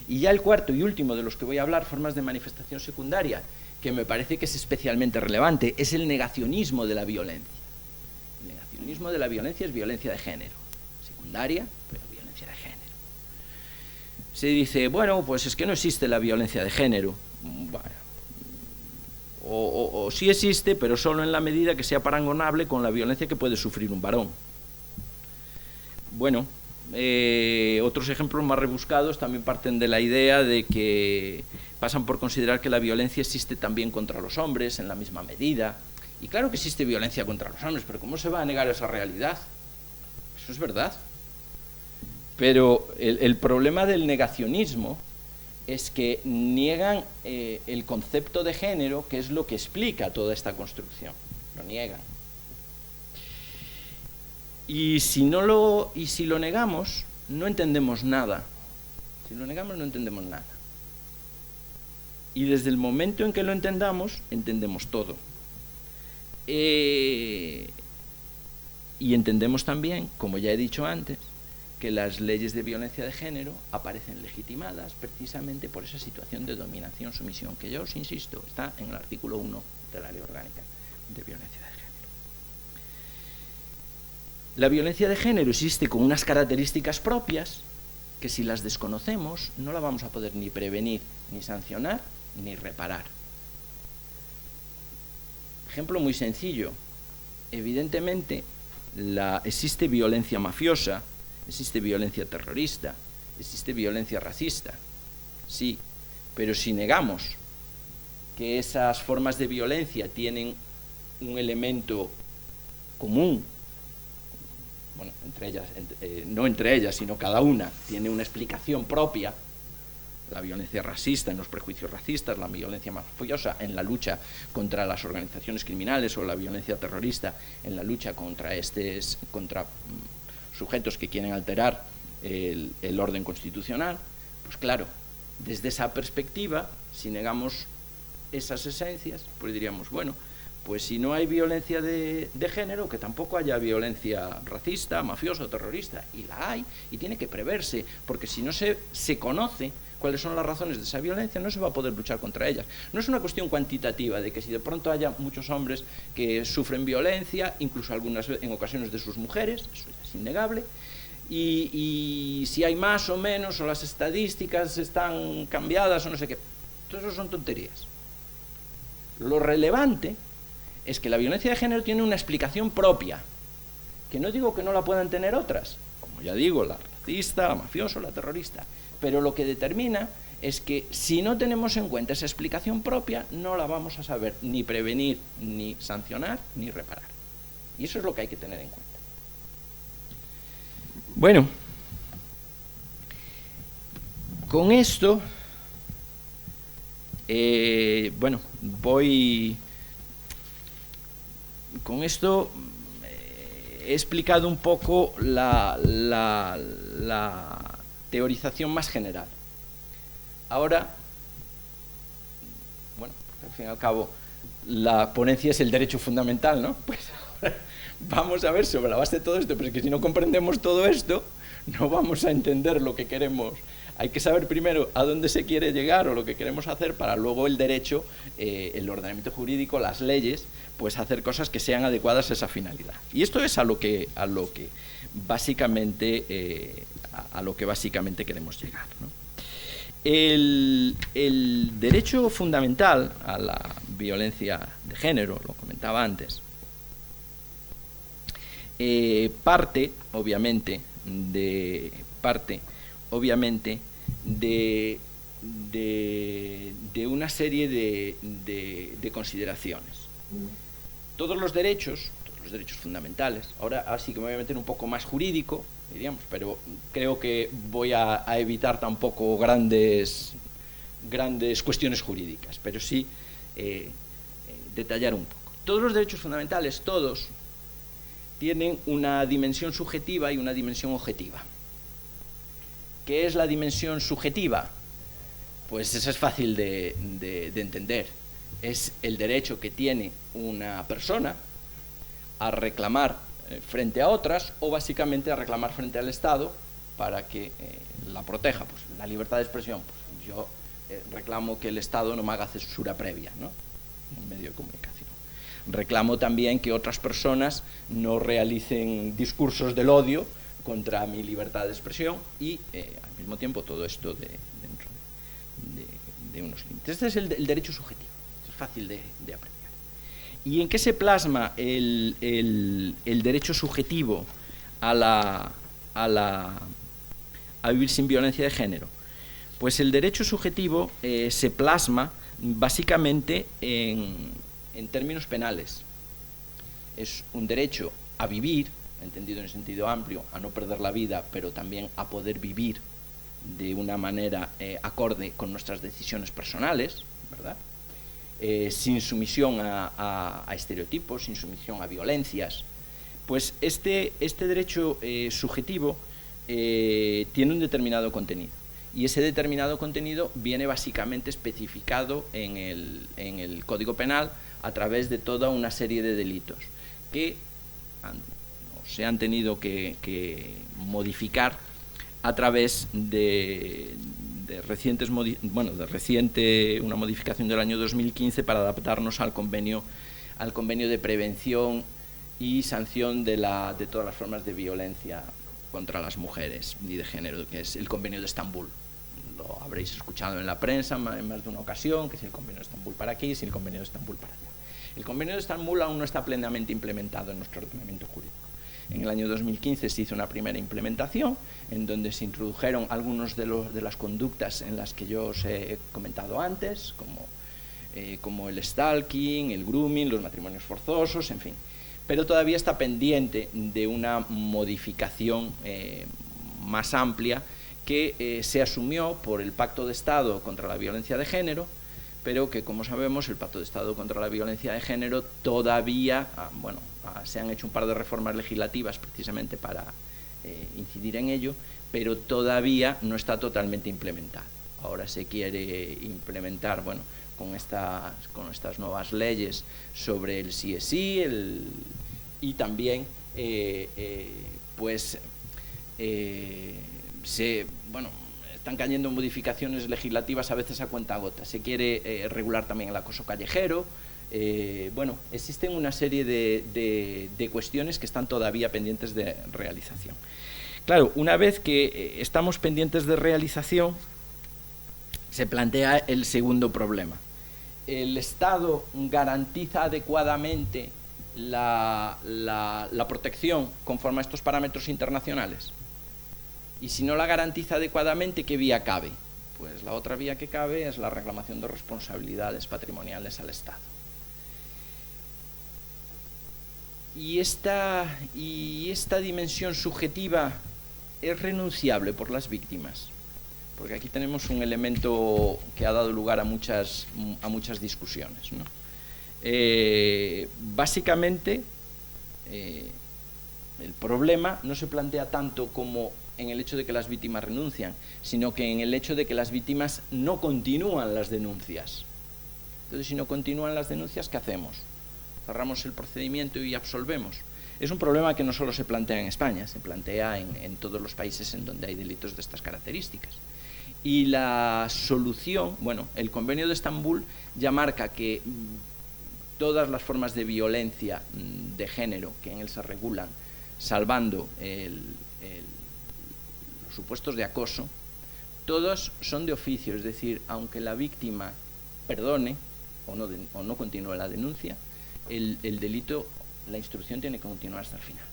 Y ya el cuarto y último de los que voy a hablar, formas de manifestación secundaria, que me parece que es especialmente relevante, es el negacionismo de la violencia. El negacionismo de la violencia es violencia de género, secundaria, pero violencia de género. Se dice, bueno, pues es que no existe la violencia de género. Bueno, o sí existe, pero solo en la medida que sea parangonable con la violencia que puede sufrir un varón. Bueno, otros ejemplos más rebuscados también parten de la idea de que pasan por considerar que la violencia existe también contra los hombres en la misma medida. Y claro que existe violencia contra los hombres, pero ¿cómo se va a negar esa realidad? Eso es verdad. Pero el problema del negacionismo es que niegan el concepto de género, que es lo que explica toda esta construcción. Lo niegan. Y si lo negamos, no entendemos nada. Si lo negamos, no entendemos nada. Y desde el momento en que lo entendamos, entendemos todo. Y entendemos también, como ya he dicho antes, que las leyes de violencia de género aparecen legitimadas precisamente por esa situación de dominación, sumisión, que yo os insisto, está en el artículo 1 de la Ley Orgánica de Violencia de Género. La violencia de género existe con unas características propias que, si las desconocemos, no la vamos a poder ni prevenir, ni sancionar, ni reparar. Ejemplo muy sencillo. Evidentemente, existe violencia mafiosa, existe violencia terrorista, existe violencia racista, sí, pero si negamos que esas formas de violencia tienen un elemento común, bueno, entre ellas, no entre ellas, sino cada una tiene una explicación propia, la violencia racista en los prejuicios racistas, la violencia mafiosa en la lucha contra las organizaciones criminales, o la violencia terrorista en la lucha contra sujetos que quieren alterar el orden constitucional, pues claro, desde esa perspectiva, si negamos esas esencias, pues diríamos, bueno, pues si no hay violencia de género, que tampoco haya violencia racista, mafiosa o terrorista, y la hay, y tiene que preverse, porque si no se conoce cuáles son las razones de esa violencia, no se va a poder luchar contra ellas. No es una cuestión cuantitativa de que si de pronto haya muchos hombres que sufren violencia, incluso en ocasiones de sus mujeres, eso es innegable, y si hay más o menos, o las estadísticas están cambiadas o no sé qué. Todo eso son tonterías. Lo relevante es que la violencia de género tiene una explicación propia, que no digo que no la puedan tener otras, como ya digo, la racista, la mafiosa, la terrorista, pero lo que determina es que si no tenemos en cuenta esa explicación propia, no la vamos a saber ni prevenir, ni sancionar, ni reparar. Y eso es lo que hay que tener en cuenta. Bueno, con esto, con esto he explicado un poco la teorización más general. Ahora, bueno, al fin y al cabo, la ponencia es el derecho fundamental, ¿no? Pues ahora vamos a ver sobre la base de todo esto, pero es que si no comprendemos todo esto, no vamos a entender lo que queremos. Hay que saber primero a dónde se quiere llegar o lo que queremos hacer para luego el derecho, el ordenamiento jurídico, las leyes, pues hacer cosas que sean adecuadas a esa finalidad. Y esto es a lo que básicamente queremos llegar, ¿no? El derecho fundamental a la violencia de género, lo comentaba antes, parte, obviamente, de una serie de consideraciones. Todos los derechos fundamentales, ahora sí que me voy a meter un poco más jurídico, diríamos, pero creo que voy a evitar tampoco grandes cuestiones jurídicas, pero sí detallar un poco. Todos los derechos fundamentales, todos, tienen una dimensión subjetiva y una dimensión objetiva. ¿Qué es la dimensión subjetiva? Pues eso es fácil de entender. Es el derecho que tiene una persona a reclamar frente a otras, o básicamente a reclamar frente al Estado para que la proteja. Pues la libertad de expresión, pues yo reclamo que el Estado no me haga censura previa, ¿no?, en medio de comunicación. Reclamo también que otras personas no realicen discursos del odio contra mi libertad de expresión y al mismo tiempo todo esto dentro de unos límites. Este es el derecho subjetivo. Esto es fácil de apreciar. ¿Y en qué se plasma el derecho subjetivo a vivir sin violencia de género? Pues el derecho subjetivo se plasma básicamente en términos penales. Es un derecho a vivir, entendido en sentido amplio, a no perder la vida, pero también a poder vivir de una manera acorde con nuestras decisiones personales, ¿verdad? Sin sumisión a estereotipos, sin sumisión a violencias. Pues este derecho subjetivo tiene un determinado contenido, y ese determinado contenido viene básicamente especificado en el Código Penal a través de toda una serie de delitos que se han tenido que modificar a través de una modificación del año 2015 para adaptarnos al convenio de prevención y sanción de todas las formas de violencia contra las mujeres y de género, que es el convenio de Estambul. Lo habréis escuchado en la prensa en más de una ocasión, que es el convenio de Estambul para aquí, es el convenio de Estambul para allá. El convenio de Estambul aún no está plenamente implementado en nuestro ordenamiento jurídico. En el año 2015 se hizo una primera implementación en donde se introdujeron algunos de las conductas en las que yo os he comentado antes, como el stalking, el grooming, los matrimonios forzosos, en fin. Pero todavía está pendiente de una modificación más amplia que se asumió por el Pacto de Estado contra la Violencia de Género, pero que, como sabemos, el Pacto de Estado contra la Violencia de Género todavía, se han hecho un par de reformas legislativas precisamente para incidir en ello, pero todavía no está totalmente implementado. Ahora se quiere implementar, con estas nuevas leyes sobre el sí es sí, y también, están cayendo modificaciones legislativas a veces a cuentagotas. Se quiere regular también el acoso callejero. Existen una serie de cuestiones que están todavía pendientes de realización. Claro, una vez que estamos pendientes de realización, se plantea el segundo problema. ¿El Estado garantiza adecuadamente la protección conforme a estos parámetros internacionales? Y si no la garantiza adecuadamente, ¿qué vía cabe? Pues la otra vía que cabe es la reclamación de responsabilidades patrimoniales al Estado. y esta dimensión subjetiva es renunciable por las víctimas, porque aquí tenemos un elemento que ha dado lugar a muchas discusiones, ¿no? Básicamente, el problema no se plantea tanto como en el hecho de que las víctimas renuncian, sino que en el hecho de que las víctimas no continúan las denuncias. Entonces, si no continúan las denuncias, ¿qué hacemos? ¿Cerramos el procedimiento y absolvemos? Es un problema que no solo se plantea en España, se plantea en todos los países en donde hay delitos de estas características. Y la solución, bueno, el Convenio de Estambul ya marca que todas las formas de violencia de género que en él se regulan, salvando los supuestos de acoso, todos son de oficio, es decir, aunque la víctima perdone o no continúe la denuncia, el delito, la instrucción tiene que continuar hasta el final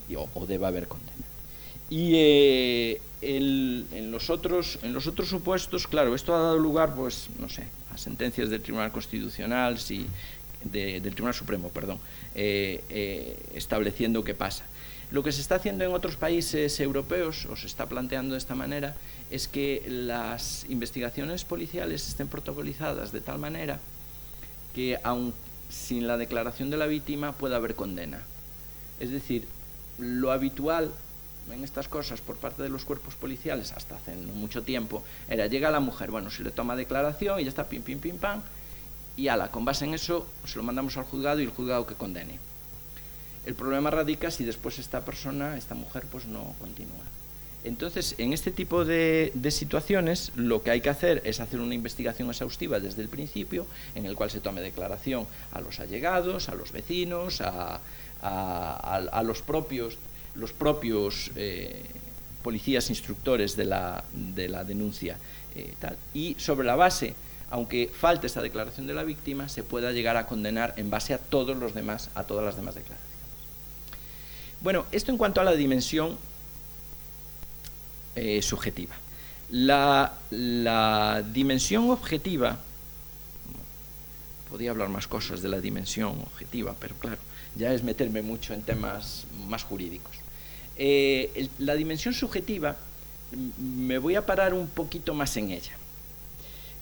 y o debe haber condena. Y en los otros supuestos, claro, esto ha dado lugar, pues, no sé, a sentencias del Tribunal Constitucional, del Tribunal Supremo, perdón, estableciendo qué pasa. Lo que se está haciendo en otros países europeos, o se está planteando de esta manera, es que las investigaciones policiales estén protocolizadas de tal manera que, aun sin la declaración de la víctima, pueda haber condena. Es decir, lo habitual en estas cosas por parte de los cuerpos policiales, hasta hace no mucho tiempo, era: llega la mujer, bueno, se le toma declaración y ya está, pim, pim, pim, pam, y ala, con base en eso se lo mandamos al juzgado y el juzgado que condene. El problema radica si después esta mujer, pues no continúa. Entonces, en este tipo de situaciones, lo que hay que hacer es hacer una investigación exhaustiva desde el principio, en el cual se tome declaración a los allegados, a los vecinos, a los propios policías instructores de la denuncia, tal, y sobre la base, aunque falte esta declaración de la víctima, se pueda llegar a condenar en base a todas las demás declaraciones. Bueno, esto en cuanto a la dimensión subjetiva. La dimensión objetiva, podría hablar más cosas de la dimensión objetiva, pero claro, ya es meterme mucho en temas más jurídicos. La dimensión subjetiva, me voy a parar un poquito más en ella,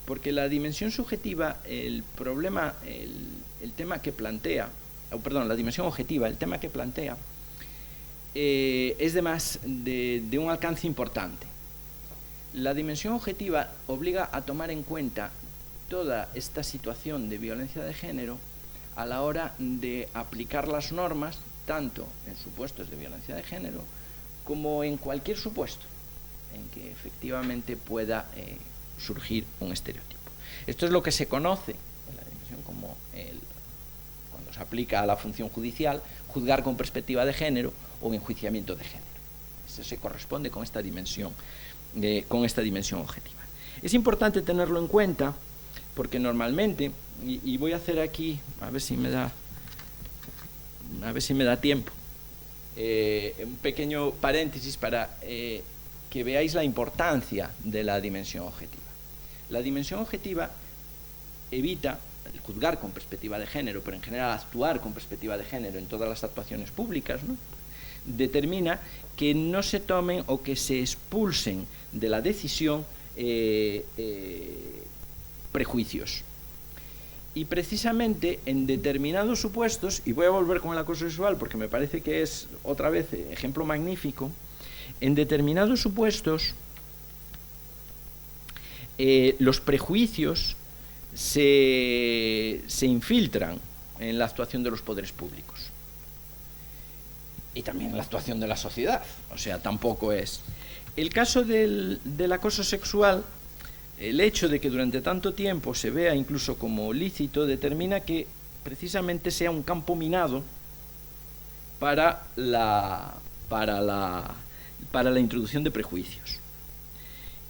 porque la dimensión subjetiva, la dimensión objetiva, el tema que plantea, es de un alcance importante. La dimensión objetiva obliga a tomar en cuenta toda esta situación de violencia de género a la hora de aplicar las normas, tanto en supuestos de violencia de género como en cualquier supuesto en que efectivamente pueda surgir un estereotipo. Esto es lo que se conoce en la dimensión como cuando se aplica a la función judicial, juzgar con perspectiva de género o enjuiciamiento de género. Eso se corresponde con esta dimensión objetiva. Es importante tenerlo en cuenta porque normalmente, y voy a hacer aquí, a ver si me da tiempo, un pequeño paréntesis para que veáis la importancia de la dimensión objetiva. La dimensión objetiva evita el juzgar con perspectiva de género, pero en general actuar con perspectiva de género en todas las actuaciones públicas, ¿no? Determina que no se tomen o que se expulsen de la decisión prejuicios. Y precisamente en determinados supuestos, y voy a volver con el acoso sexual porque me parece que es otra vez ejemplo magnífico, en determinados supuestos los prejuicios se infiltran en la actuación de los poderes públicos y también en la actuación de la sociedad, o sea, tampoco es. El caso del acoso sexual, el hecho de que durante tanto tiempo se vea incluso como lícito, determina que precisamente sea un campo minado para la introducción de prejuicios.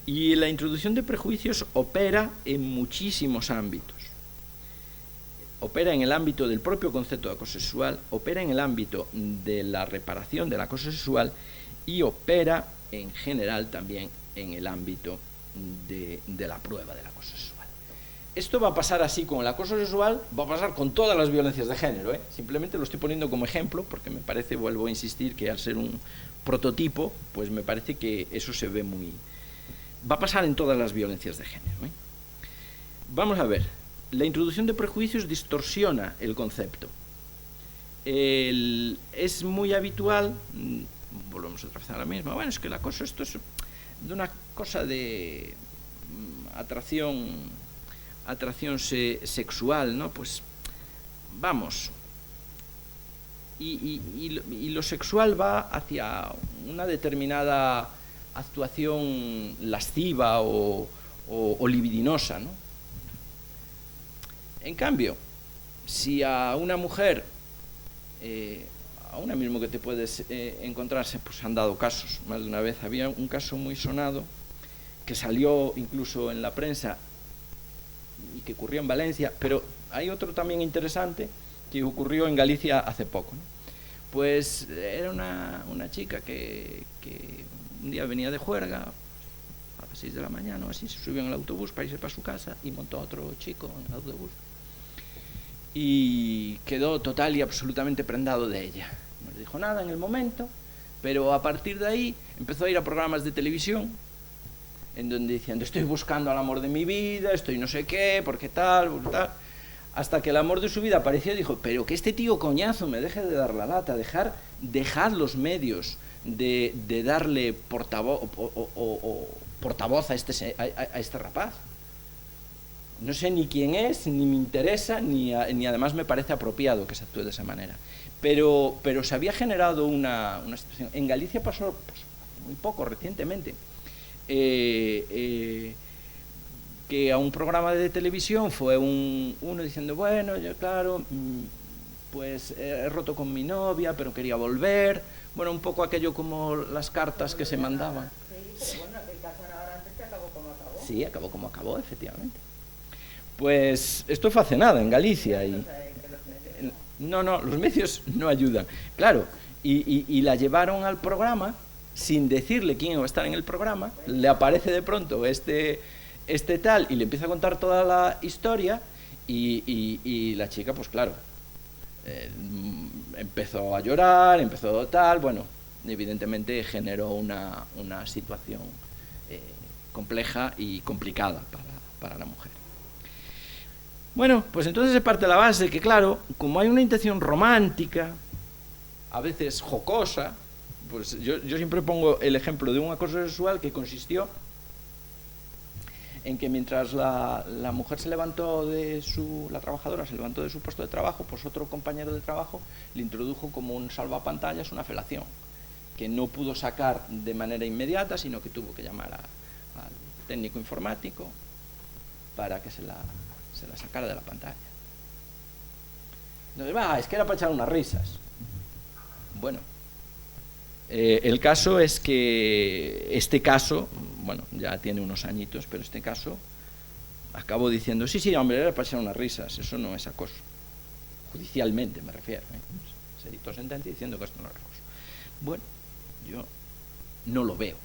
Y la introducción de prejuicios opera en muchísimos ámbitos. Opera en el ámbito del propio concepto de acoso sexual, opera en el ámbito de la reparación del acoso sexual y opera en general también en el ámbito de la prueba del acoso sexual. Esto va a pasar así con el acoso sexual, va a pasar con todas las violencias de género, ¿eh? Simplemente lo estoy poniendo como ejemplo, porque me parece, vuelvo a insistir, que al ser un prototipo, pues me parece que eso se ve muy... Va a pasar en todas las violencias de género, ¿eh? Vamos a ver, la introducción de prejuicios distorsiona el concepto. Es muy habitual, volvemos otra vez a la misma, bueno, es que el acoso esto es de una cosa de atracción sexual, ¿no? Pues vamos, y lo sexual va hacia una determinada actuación lasciva o libidinosa, ¿no? En cambio, si a una mujer, a una mismo que te puedes encontrarse, pues han dado casos, más de una vez, había un caso muy sonado que salió incluso en la prensa y que ocurrió en Valencia, pero hay otro también interesante que ocurrió en Galicia hace poco, ¿no? Pues era una chica que un día venía de juerga a las 6 de la mañana o así, se subió en el autobús para irse para su casa y montó a otro chico en el autobús y quedó total y absolutamente prendado de ella. No le dijo nada en el momento, pero a partir de ahí empezó a ir a programas de televisión en donde diciendo, estoy buscando al amor de mi vida, estoy no sé qué, porque tal, hasta que el amor de su vida apareció y dijo, pero que este tío coñazo me deje de dar la lata, dejad los medios de darle portavoz a este rapaz. No sé ni quién es, ni me interesa, ni además me parece apropiado que se actúe de esa manera. Pero se había generado una situación. En Galicia pasó pues, muy poco, recientemente, que a un programa de televisión fue uno diciendo, bueno, yo claro, pues he roto con mi novia, pero quería volver. Bueno, un poco aquello como las cartas que se mandaban. Sí, pero bueno, aquel caso ahora antes que acabó como acabó. Sí, acabó como acabó, efectivamente. Pues esto fue hace nada en Galicia y no, los medios no ayudan, claro, y la llevaron al programa sin decirle quién iba a estar en el programa, le aparece de pronto este tal y le empieza a contar toda la historia y la chica pues claro, empezó a llorar, empezó tal, bueno, evidentemente generó una situación compleja y complicada para la mujer. Bueno, pues entonces se parte de la base que, claro, como hay una intención romántica, a veces jocosa, pues yo siempre pongo el ejemplo de un acoso sexual que consistió en que mientras la mujer se levantó la trabajadora se levantó de su puesto de trabajo, pues otro compañero de trabajo le introdujo como un salvapantallas una felación, que no pudo sacar de manera inmediata, sino que tuvo que llamar al técnico informático para que se la sacara de la pantalla. Entonces, es que era para echar unas risas. Bueno, el caso es que este caso, bueno, ya tiene unos añitos, pero este caso acabó diciendo, sí, hombre, era para echar unas risas, eso no es acoso. Judicialmente me refiero, se dictó sentencia diciendo que esto no es acoso. Bueno, yo no lo veo.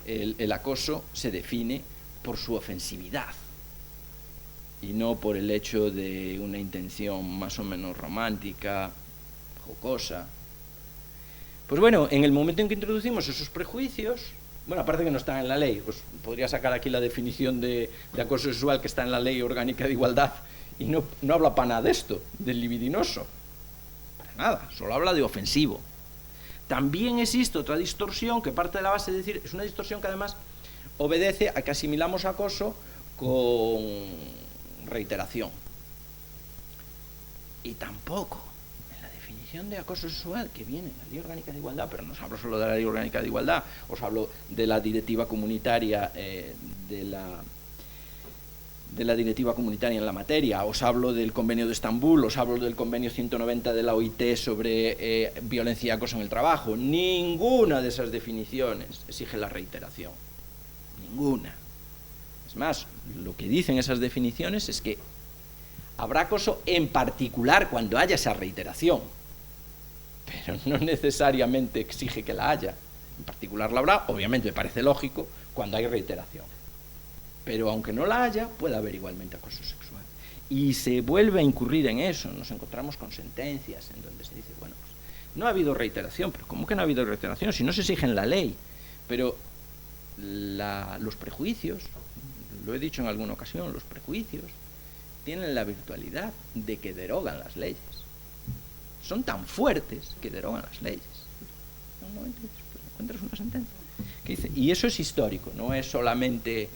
El acoso se define por su ofensividad y no por el hecho de una intención más o menos romántica, jocosa. Pues bueno, en el momento en que introducimos esos prejuicios, bueno, aparte que no están en la ley, pues podría sacar aquí la definición de acoso sexual que está en la Ley Orgánica de Igualdad y no habla para nada de esto, del libidinoso, para nada, solo habla de ofensivo. También existe otra distorsión que parte de la base de decir, es una distorsión que además obedece a que asimilamos acoso con reiteración. Y tampoco en la definición de acoso sexual que viene en la Ley Orgánica de Igualdad, pero no os hablo solo de la Ley Orgánica de Igualdad, os hablo de la directiva comunitaria de la directiva comunitaria en la materia, os hablo del convenio de Estambul, os hablo del convenio 190 de la OIT sobre violencia y acoso en el trabajo. Ninguna de esas definiciones exige la reiteración, ninguna. Es más, lo que dicen esas definiciones es que habrá acoso en particular cuando haya esa reiteración, pero no necesariamente exige que la haya. En particular la habrá, obviamente me parece lógico, cuando hay reiteración. pero aunque no la haya, puede haber igualmente acoso sexual. Y se vuelve a incurrir en eso, nos encontramos con sentencias en donde se dice, bueno, pues, no ha habido reiteración, pero ¿cómo que no ha habido reiteración? Si no se exige en la ley. Pero los prejuicios, lo he dicho en alguna ocasión, los prejuicios tienen la virtualidad de que derogan las leyes. Son tan fuertes que derogan las leyes. En un momento pues, encuentras una sentencia que dice, y eso es histórico, no es solamente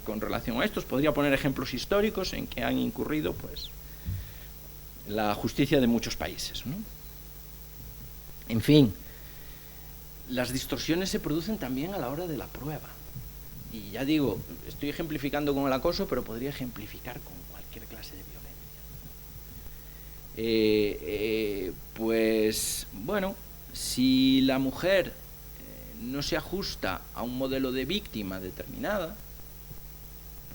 con relación a estos. Podría poner ejemplos históricos en que han incurrido pues la justicia de muchos países, ¿no? En fin, las distorsiones se producen también a la hora de la prueba. Y ya digo, estoy ejemplificando con el acoso, pero podría ejemplificar con cualquier clase de violencia. Pues, bueno, si la mujer no se ajusta a un modelo de víctima determinada,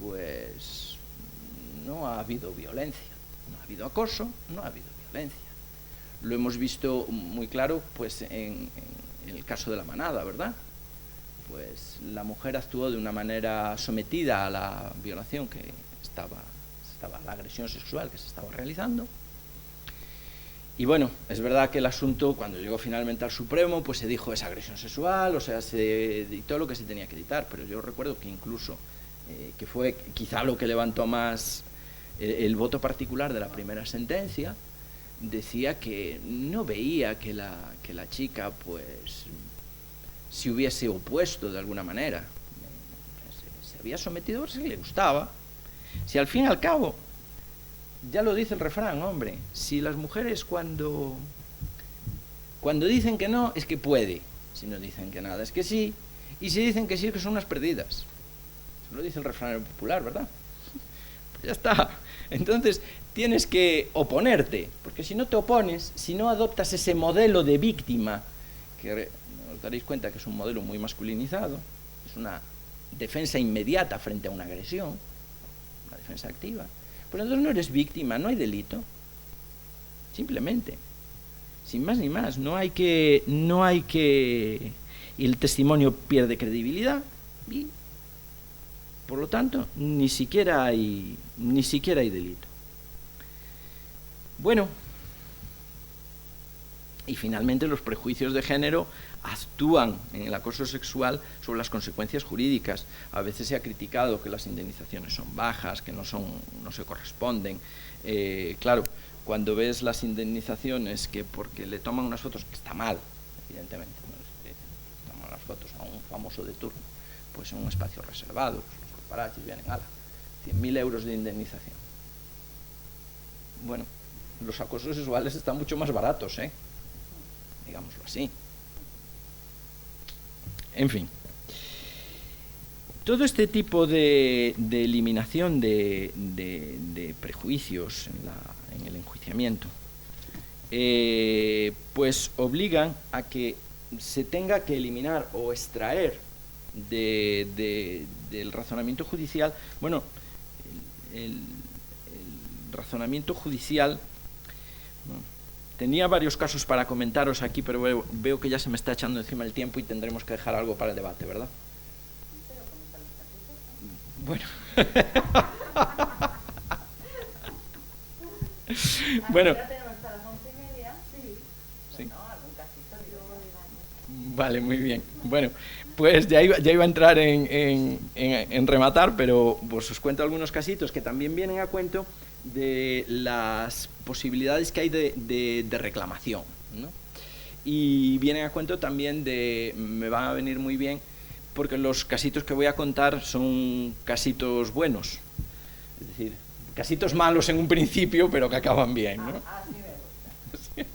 pues no ha habido violencia, no ha habido acoso, no ha habido violencia. Lo hemos visto muy claro pues en el caso de La Manada, ¿verdad? Pues la mujer actuó de una manera sometida a la violación que la agresión sexual que se estaba realizando. Y bueno, es verdad que el asunto, cuando llegó finalmente al Supremo, pues se dijo esa agresión sexual, o sea, se dictó lo que se tenía que dictar, pero yo recuerdo que incluso, que fue quizá lo que levantó más el voto particular de la primera sentencia, decía que no veía que la chica, pues, se hubiese opuesto de alguna manera. Se había sometido a ver si le gustaba. Si al fin y al cabo, ya lo dice el refrán, hombre, si las mujeres cuando dicen que no, es que puede. Si no dicen que nada, es que sí. Y si dicen que sí, es que son unas perdidas. Eso lo dice el refrán popular, ¿verdad? Pues ya está. Entonces, tienes que oponerte, porque si no te opones, si no adoptas ese modelo de víctima, que os daréis cuenta que es un modelo muy masculinizado, es una defensa inmediata frente a una agresión, una defensa activa, pues entonces no eres víctima, no hay delito, simplemente, sin más ni más, no hay que y el testimonio pierde credibilidad y por lo tanto ni siquiera hay delito. Bueno, y finalmente los prejuicios de género actúan en el acoso sexual sobre las consecuencias jurídicas. A veces se ha criticado que las indemnizaciones son bajas, que no se corresponden. Claro, cuando ves las indemnizaciones que porque le toman unas fotos, que está mal, evidentemente, ¿no? Toman las fotos a un famoso de turno, pues en un espacio reservado, pues los paparazzis vienen, 100.000 euros de indemnización. Bueno, los acosos sexuales están mucho más baratos, digámoslo así. En fin, todo este tipo de eliminación de prejuicios en el enjuiciamiento pues obligan a que se tenga que eliminar o extraer del razonamiento judicial, bueno, el razonamiento judicial. Tenía varios casos para comentaros aquí, pero veo que ya se me está echando encima el tiempo y tendremos que dejar algo para el debate, ¿verdad? Bueno. Bueno. Sí. Vale, muy bien. Bueno, pues ya iba a entrar en rematar, pero pues os cuento algunos casitos que también vienen a cuento de las posibilidades que hay de reclamación, ¿no? Y vienen a cuento también me van a venir muy bien, porque los casitos que voy a contar son casitos buenos, es decir, casitos malos en un principio, pero que acaban bien, ¿no? Sí me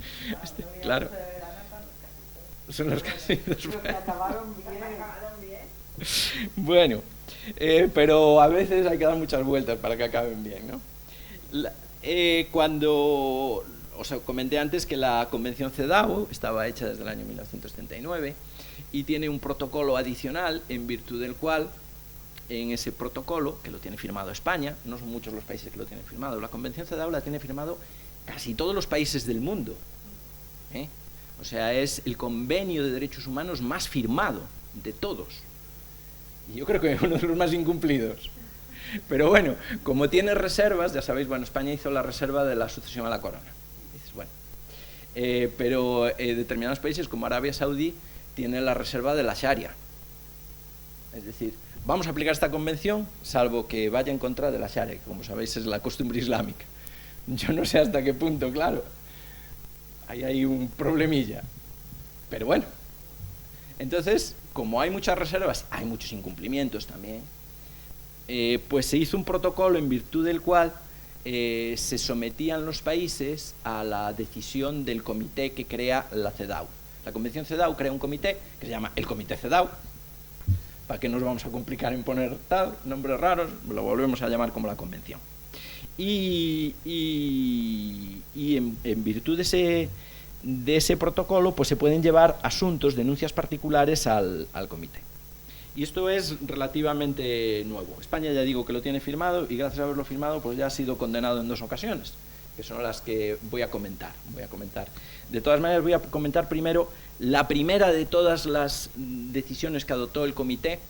gusta. Claro. Son los casitos buenos. Acabaron bien. Bueno, pero a veces hay que dar muchas vueltas para que acaben bien, ¿no? Cuando os comenté antes que la Convención CEDAW estaba hecha desde el año 1939 y tiene un protocolo adicional en virtud del cual, en ese protocolo, que lo tiene firmado España, no son muchos los países que lo tienen firmado, la Convención CEDAW la tiene firmado casi todos los países del mundo, O sea, es el convenio de derechos humanos más firmado de todos. Y yo creo que uno de los más incumplidos. Pero bueno, como tiene reservas, ya sabéis, bueno, España hizo la reserva de la sucesión a la corona. Dices, bueno, pero determinados países como Arabia Saudí tienen la reserva de la Sharia. Es decir, vamos a aplicar esta convención, salvo que vaya en contra de la Sharia, que como sabéis es la costumbre islámica. Yo no sé hasta qué punto, claro. Ahí hay un problemilla. Pero bueno. Entonces, como hay muchas reservas, hay muchos incumplimientos también, pues se hizo un protocolo en virtud del cual se sometían los países a la decisión del comité que crea la CEDAW. La Convención CEDAW crea un comité que se llama el Comité CEDAW. ¿Para qué nos vamos a complicar en poner tal, nombres raros? Lo volvemos a llamar como la Convención. Y en virtud de ese protocolo, pues se pueden llevar asuntos, denuncias particulares al comité. Y esto es relativamente nuevo. España, ya digo, que lo tiene firmado, y gracias a haberlo firmado, pues ya ha sido condenado en 2 ocasiones, que son las que voy a comentar. De todas maneras, voy a comentar primero la primera de todas las decisiones que adoptó el comité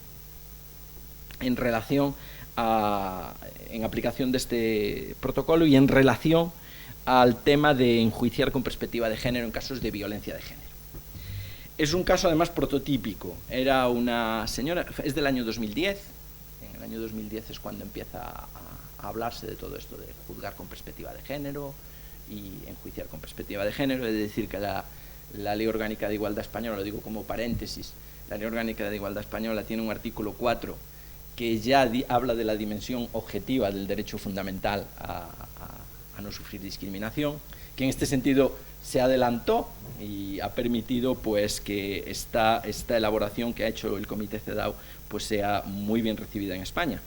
en relación en aplicación de este protocolo y en relación al tema de enjuiciar con perspectiva de género en casos de violencia de género. Es un caso además prototípico. Era una señora, es del año 2010, en el año 2010 es cuando empieza a hablarse de todo esto de juzgar con perspectiva de género y enjuiciar con perspectiva de género. Es decir, que la Ley Orgánica de Igualdad Española, lo digo como paréntesis, la Ley Orgánica de Igualdad Española tiene un artículo 4 que ya habla de la dimensión objetiva del derecho fundamental a no sufrir discriminación, que en este sentido se adelantó y ha permitido pues que esta elaboración que ha hecho el Comité CEDAW pues sea muy bien recibida en España,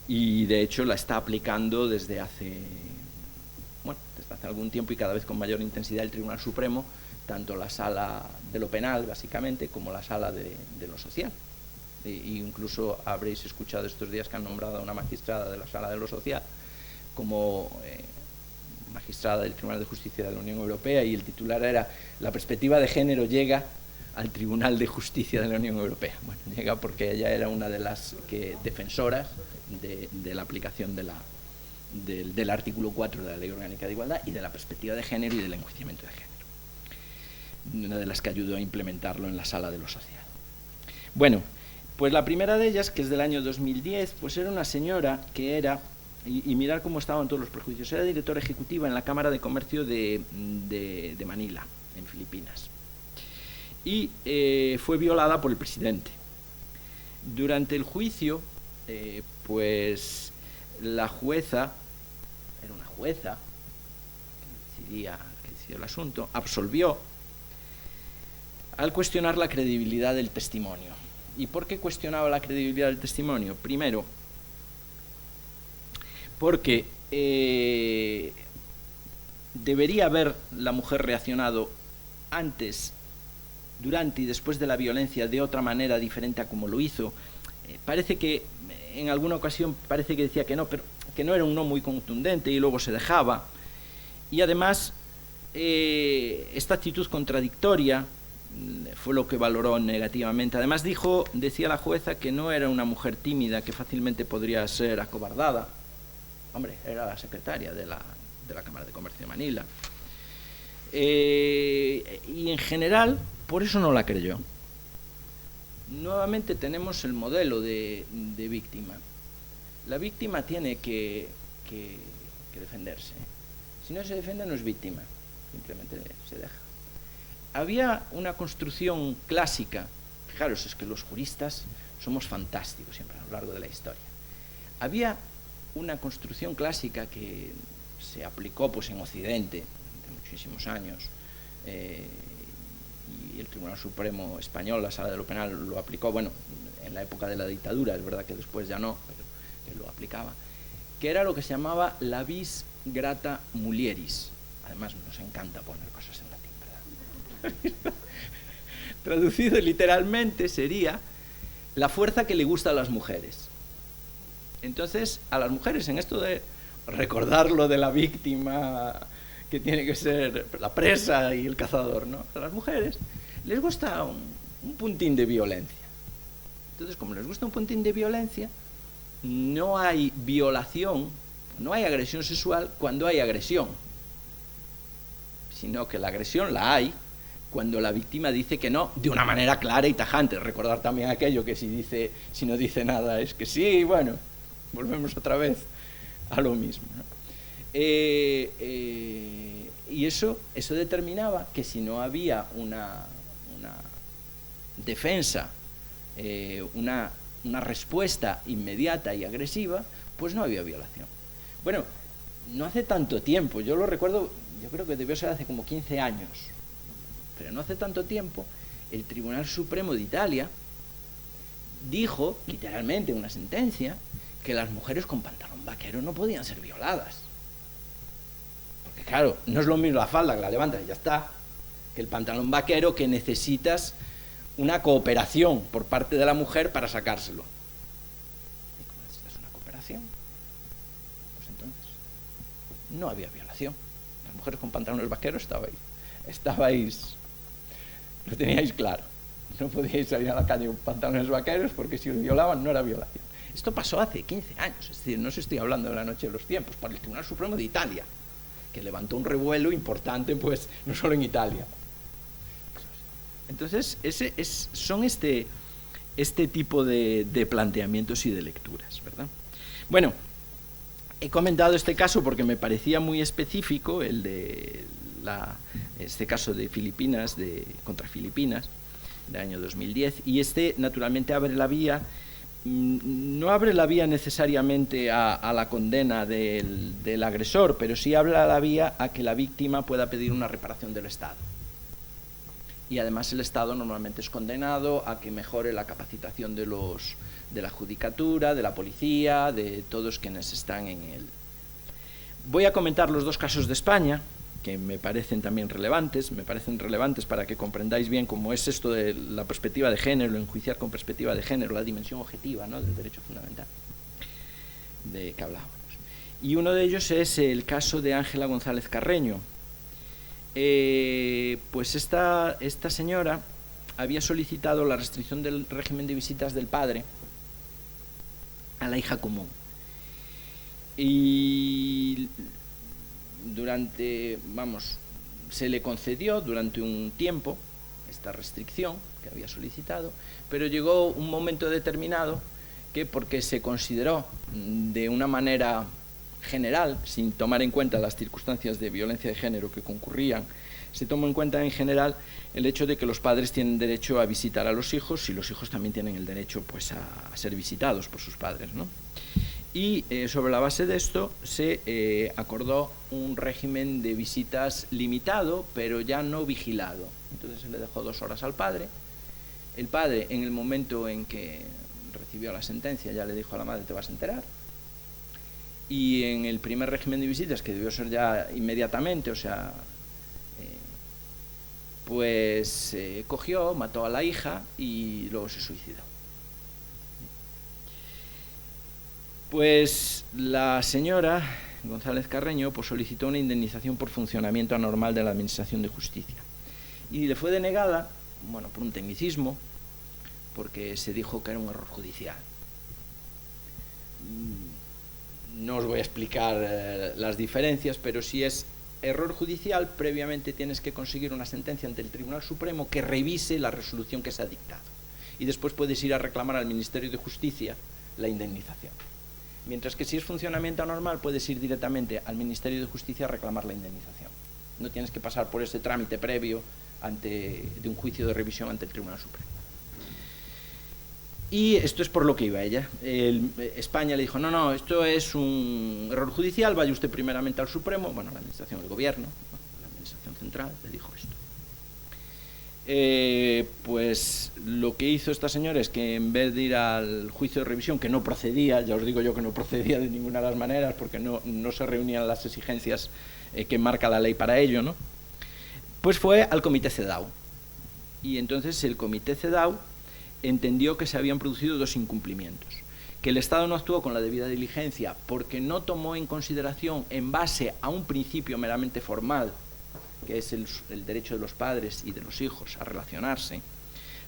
y de hecho la está aplicando desde hace algún tiempo y cada vez con mayor intensidad el Tribunal Supremo, tanto la sala de lo penal básicamente como la sala de lo social. Y incluso habréis escuchado estos días que han nombrado a una magistrada de la sala de lo social como magistrada del Tribunal de Justicia de la Unión Europea, y el titular era: la perspectiva de género llega al Tribunal de Justicia de la Unión Europea. Bueno, llega porque ella era una de las defensoras de la aplicación del artículo 4 de la Ley Orgánica de Igualdad y de la perspectiva de género y del enjuiciamiento de género, una de las que ayudó a implementarlo en la sala de lo social. Bueno, pues la primera de ellas, que es del año 2010, pues era una señora que era, y mirar cómo estaban todos los prejuicios, era directora ejecutiva en la Cámara de Comercio de Manila, en Filipinas, y fue violada por el presidente. Durante el juicio, pues la jueza, era una jueza que decidió el asunto, absolvió al cuestionar la credibilidad del testimonio. ¿Y por qué cuestionaba la credibilidad del testimonio? Primero, porque debería haber la mujer reaccionado antes, durante y después de la violencia de otra manera diferente a como lo hizo. Parece que en alguna ocasión parece que decía que no, pero que no era un no muy contundente y luego se dejaba. Y además esta actitud contradictoria fue lo que valoró negativamente. Además decía la jueza que no era una mujer tímida que fácilmente podría ser acobardada. Hombre, era la secretaria de la Cámara de Comercio de Manila. Y en general, por eso no la creyó. Nuevamente tenemos el modelo de víctima. La víctima tiene que defenderse. Si no se defiende, no es víctima, simplemente se deja. Había una construcción clásica. Fijaros, es que los juristas somos fantásticos siempre a lo largo de la historia. Había una construcción clásica que se aplicó pues en Occidente durante muchísimos años, y el Tribunal Supremo Español, la Sala de lo Penal, lo aplicó, bueno, en la época de la dictadura, es verdad que después ya no, pero que lo aplicaba, que era lo que se llamaba la vis grata mulieris. Además nos encanta poner cosas en latín, ¿verdad? Traducido literalmente sería la fuerza que le gusta a las mujeres. Entonces, a las mujeres, en esto de recordar lo de la víctima, que tiene que ser la presa y el cazador, ¿no? A las mujeres les gusta un puntín de violencia. Entonces, como les gusta un puntín de violencia, no hay violación, no hay agresión sexual cuando hay agresión, sino que la agresión la hay cuando la víctima dice que no, de una manera clara y tajante. Recordar también aquello que si no dice nada es que sí, bueno, volvemos otra vez a lo mismo, ¿no? Y eso determinaba que si no había una defensa, una respuesta inmediata y agresiva, pues no había violación. Bueno, no hace tanto tiempo, yo lo recuerdo, yo creo que debió ser hace como 15 años, pero no hace tanto tiempo, el Tribunal Supremo de Italia dijo, literalmente en una sentencia, que las mujeres con pantalón vaquero no podían ser violadas. Porque claro, no es lo mismo la falda que la levantas y ya está, que el pantalón vaquero, que necesitas una cooperación por parte de la mujer para sacárselo. ¿Y cómo necesitas una cooperación? Pues entonces, no había violación. Las mujeres con pantalones vaqueros estabais, lo teníais claro. No podíais salir a la calle con pantalones vaqueros porque si os violaban no era violación. Esto pasó hace 15 años, es decir, no os estoy hablando de la noche de los tiempos, por el Tribunal Supremo de Italia, que levantó un revuelo importante, pues, no solo en Italia. Entonces, son este tipo de planteamientos y de lecturas, ¿verdad? Bueno, he comentado este caso porque me parecía muy específico, el de este caso de Filipinas, contra Filipinas, del año 2010, y naturalmente abre la vía, no abre la vía necesariamente a la condena del agresor, pero sí abre la vía a que la víctima pueda pedir una reparación del Estado. Y además el Estado normalmente es condenado a que mejore la capacitación de la judicatura, de la policía, de todos quienes están en él. Voy a comentar los dos casos de España, que me parecen también relevantes, para que comprendáis bien cómo es esto de la perspectiva de género, enjuiciar con perspectiva de género, la dimensión objetiva, ¿no?, del derecho fundamental de que hablábamos. Y uno de ellos es el caso de Ángela González Carreño. Pues esta señora había solicitado la restricción del régimen de visitas del padre a la hija común. Y se le concedió durante un tiempo esta restricción que había solicitado, pero llegó un momento determinado que, porque se consideró de una manera general, sin tomar en cuenta las circunstancias de violencia de género que concurrían, se tomó en cuenta en general el hecho de que los padres tienen derecho a visitar a los hijos y los hijos también tienen el derecho, pues, a ser visitados por sus padres, ¿no? Y sobre la base de esto se acordó un régimen de visitas limitado, pero ya no vigilado. Entonces se le dejó 2 horas al padre. El padre, en el momento en que recibió la sentencia, ya le dijo a la madre: te vas a enterar. Y en el primer régimen de visitas, que debió ser ya inmediatamente, o sea, pues cogió, mató a la hija y luego se suicidó. Pues la señora González Carreño, pues, solicitó una indemnización por funcionamiento anormal de la Administración de Justicia y le fue denegada, bueno, por un tecnicismo, porque se dijo que era un error judicial. No os voy a explicar las diferencias, pero si es error judicial, previamente tienes que conseguir una sentencia ante el Tribunal Supremo que revise la resolución que se ha dictado, y después puedes ir a reclamar al Ministerio de Justicia la indemnización. Mientras que si es funcionamiento anormal, puedes ir directamente al Ministerio de Justicia a reclamar la indemnización. No tienes que pasar por ese trámite previo de un juicio de revisión ante el Tribunal Supremo. Y esto es por lo que iba ella. España le dijo: no, esto es un error judicial, vaya usted primeramente al Supremo. Bueno, la administración del gobierno, la administración central, le dijo esto. Pues lo que hizo esta señora es que, en vez de ir al juicio de revisión, que no procedía, ya os digo yo que no procedía de ninguna de las maneras, porque no se reunían las exigencias que marca la ley para ello, ¿no?, pues fue al Comité CEDAW. Y entonces el Comité CEDAW entendió que se habían producido 2 incumplimientos: que el Estado no actuó con la debida diligencia porque no tomó en consideración, en base a un principio meramente formal, que es el derecho de los padres y de los hijos a relacionarse,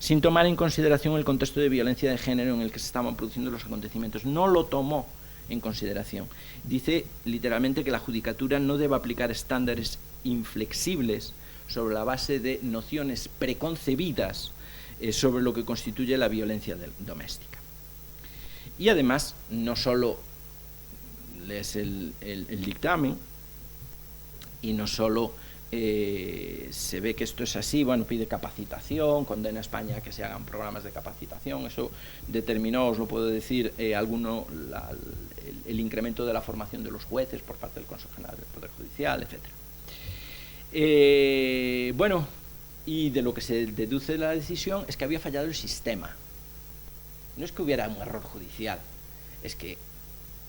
sin tomar en consideración el contexto de violencia de género en el que se estaban produciendo los acontecimientos. No lo tomó en consideración. Dice literalmente que la judicatura no debe aplicar estándares inflexibles sobre la base de nociones preconcebidas sobre lo que constituye la violencia doméstica. Y además, no solo lees el dictamen y no solo se ve que esto es así, bueno, pide capacitación, condena a España a que se hagan programas de capacitación, eso determinó, os lo puedo decir, el incremento de la formación de los jueces por parte del Consejo General del Poder Judicial, etc. Bueno, y de lo que se deduce de la decisión es que había fallado el sistema. No es que hubiera un error judicial, es que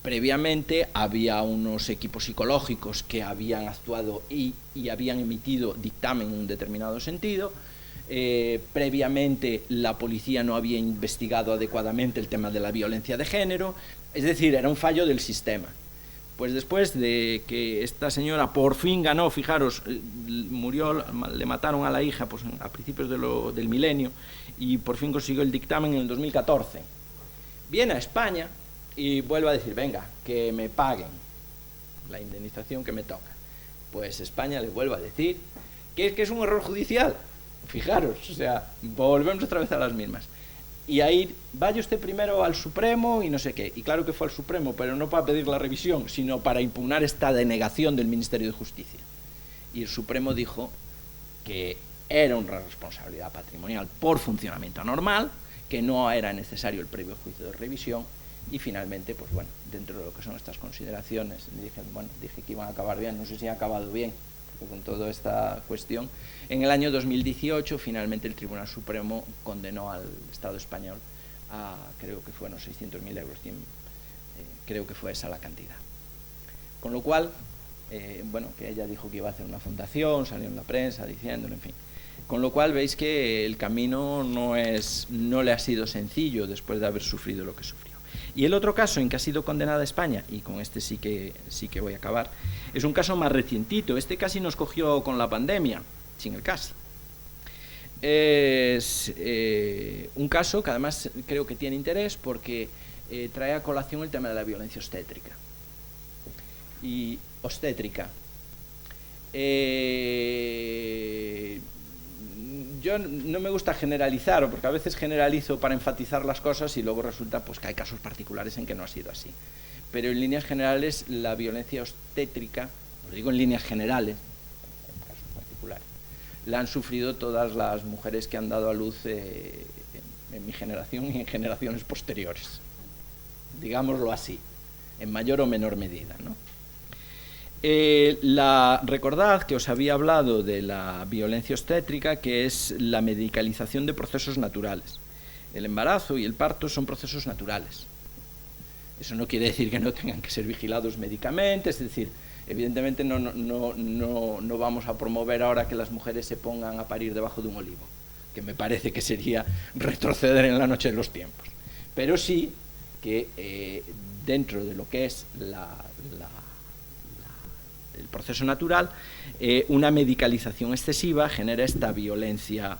previamente había unos equipos psicológicos que habían actuado y habían emitido dictamen en un determinado sentido. Previamente la policía no había investigado adecuadamente el tema de la violencia de género, es decir, era un fallo del sistema. Pues después de que esta señora por fin ganó, fijaros, murió, le mataron a la hija pues, a principios del milenio, y por fin consiguió el dictamen en el 2014. Viene a España y vuelve a decir, venga, que me paguen la indemnización que me toca. Pues España le vuelve a decir que es un error judicial. Fijaros, o sea, volvemos otra vez a las mismas. Y ahí vaya usted primero al Supremo y no sé qué. Y claro que fue al Supremo, pero no para pedir la revisión, sino para impugnar esta denegación del Ministerio de Justicia. Y el Supremo dijo que era una responsabilidad patrimonial por funcionamiento anormal, que no era necesario el previo juicio de revisión. Y finalmente, pues bueno, dentro de lo que son estas consideraciones, dije que iban a acabar bien, no sé si ha acabado bien, porque con toda esta cuestión, en el año 2018 finalmente el Tribunal Supremo condenó al Estado español a, creo que fueron 600.000 euros, creo que fue esa la cantidad. Con lo cual, bueno, que ella dijo que iba a hacer una fundación, salió en la prensa diciéndolo, en fin. Con lo cual veis que el camino no le ha sido sencillo después de haber sufrido lo que sufrió. Y el otro caso en que ha sido condenada España, y con este sí que voy a acabar, es un caso más recientito. Este casi nos cogió con la pandemia, sin el casi. Es un caso que además creo que tiene interés porque trae a colación el tema de la violencia obstétrica. Y obstétrica. Yo no me gusta generalizar, porque a veces generalizo para enfatizar las cosas y luego resulta pues, que hay casos particulares en que no ha sido así. Pero en líneas generales, la violencia obstétrica, lo digo en líneas generales, en casos particulares, la han sufrido todas las mujeres que han dado a luz en mi generación y en generaciones posteriores. Digámoslo así, en mayor o menor medida, ¿no? Recordad que os había hablado de la violencia obstétrica, que es la medicalización de procesos naturales. El embarazo y el parto son procesos naturales. Eso no quiere decir que no tengan que ser vigilados médicamente, es decir, evidentemente no vamos a promover ahora que las mujeres se pongan a parir debajo de un olivo, que me parece que sería retroceder en la noche de los tiempos. Pero sí que dentro de lo que es el proceso natural, una medicalización excesiva genera esta violencia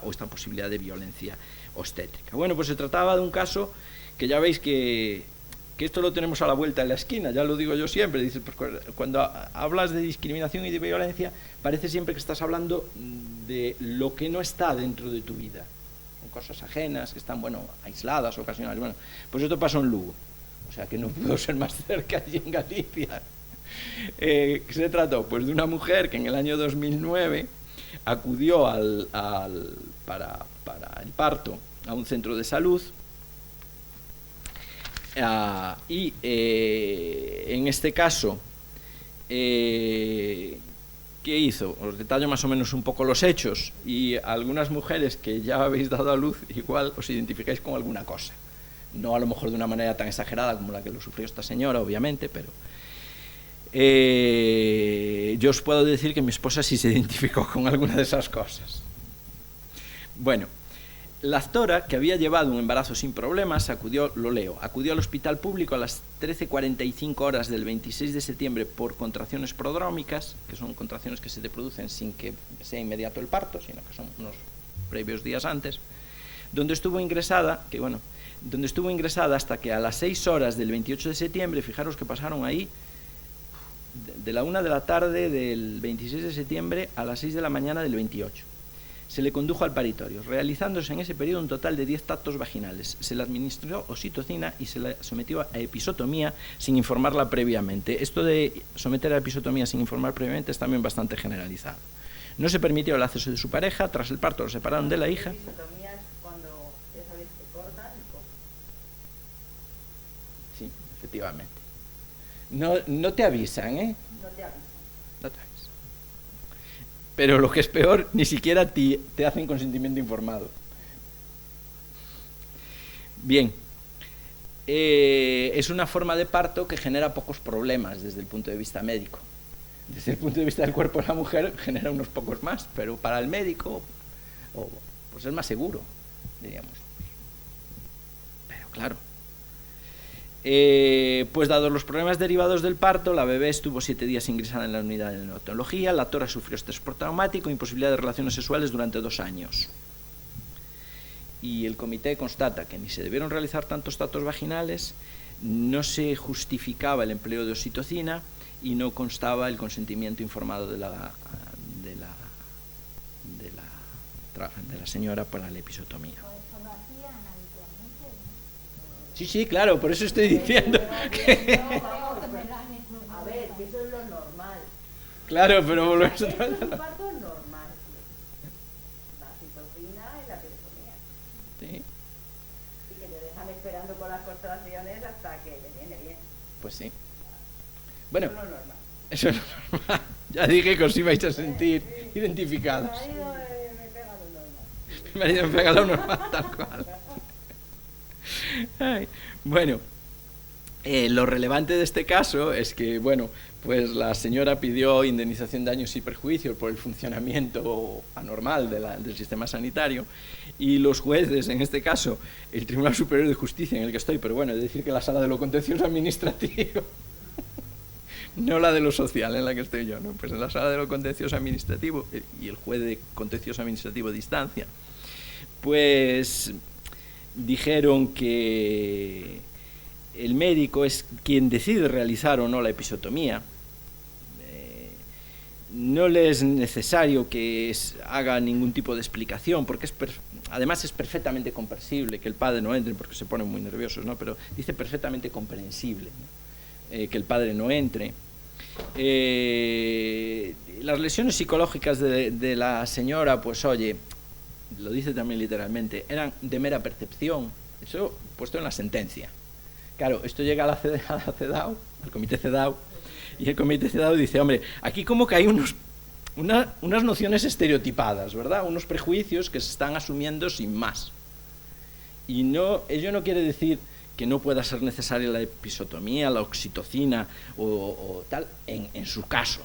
o esta posibilidad de violencia obstétrica. Bueno, pues se trataba de un caso que ya veis que esto lo tenemos a la vuelta de la esquina, ya lo digo yo siempre, dices, pues cuando hablas de discriminación y de violencia, parece siempre que estás hablando de lo que no está dentro de tu vida. Son cosas ajenas, que están, bueno, aisladas, ocasionales. Bueno, pues esto pasó en Lugo, o sea que no puedo ser más cerca allí en Galicia. ¿Qué se trató? Pues de una mujer que en el año 2009 acudió para el parto a un centro de salud y en este caso ¿qué hizo? Os detallo más o menos un poco los hechos, y algunas mujeres que ya habéis dado a luz igual os identificáis con alguna cosa, no a lo mejor de una manera tan exagerada como la que lo sufrió esta señora, obviamente, pero yo os puedo decir que mi esposa sí se identificó con alguna de esas cosas. Bueno, la actora, que había llevado un embarazo sin problemas, acudió al hospital público a las 13:45 horas del 26 de septiembre por contracciones prodrómicas, que son contracciones que se te producen sin que sea inmediato el parto, sino que son unos previos días antes, donde estuvo ingresada, hasta que a las 6 horas del 28 de septiembre, fijaros que pasaron ahí, de la 1 de la tarde del 26 de septiembre a las 6 de la mañana del 28. Se le condujo al paritorio, realizándose en ese periodo un total de 10 tactos vaginales. Se le administró oxitocina y se le sometió a episotomía sin informarla previamente. Esto de someter a episotomía sin informar previamente es también bastante generalizado. No se permitió el acceso de su pareja. Tras el parto lo separaron de la hija. Episotomía es cuando, ya sabéis, te cortan y cortan. Sí, efectivamente. No te avisan, ¿eh? No te avisan. No te avisan. Pero lo que es peor, ni siquiera te hacen consentimiento informado. Bien. Es una forma de parto que genera pocos problemas desde el punto de vista médico. Desde el punto de vista del cuerpo de la mujer genera unos pocos más, pero para el médico pues es más seguro, diríamos. Pero claro. Pues dados los problemas derivados del parto, la bebé estuvo 7 días ingresada en la unidad de neonatología, la tora sufrió estrés postraumático, imposibilidad de relaciones sexuales durante 2 años. Y el comité constata que ni se debieron realizar tantos tactos vaginales, no se justificaba el empleo de oxitocina y no constaba el consentimiento informado de la señora para la episotomía. Sí, claro, por eso estoy diciendo que... A ver, que eso es lo normal. Claro, pero volvemos Es otra vez. un parto normal. La oxitocina y la episiotomía. Sí, Y que te dejan esperando con las contracciones hasta que le viene bien. pues sí. Bueno, Eso es lo normal. eso es normal. Ya dije que os ibais a sentir identificados. Mi marido me pega lo normal. Mi marido me pega lo normal, tal cual. Ay, bueno, lo relevante de este caso es que, bueno, pues la señora pidió indemnización de daños y perjuicios por el funcionamiento anormal del sistema sanitario, y los jueces, en este caso, el Tribunal Superior de Justicia en el que estoy, pero bueno, es decir que la sala de lo contencioso administrativo, no la de lo social en la que estoy yo, ¿no? Pues en la sala de lo contencioso administrativo y el juez de contencioso administrativo de instancia, pues dijeron que el médico es quien decide realizar o no la episiotomía. No le es necesario que haga ningún tipo de explicación, porque además es perfectamente comprensible que el padre no entre, porque se ponen muy nerviosos, ¿no? Pero dice perfectamente comprensible, ¿no? Que el padre no entre. Las lesiones psicológicas de la señora, pues oye, lo dice también literalmente, eran de mera percepción. Eso puesto en la sentencia. Claro, esto llega a la CEDAW, al comité CEDAW, y el comité CEDAW dice, hombre, aquí como que hay unas nociones estereotipadas, ¿verdad? Unos prejuicios que se están asumiendo sin más. Y ello no quiere decir que no pueda ser necesaria la episiotomía, la oxitocina o tal, en su caso.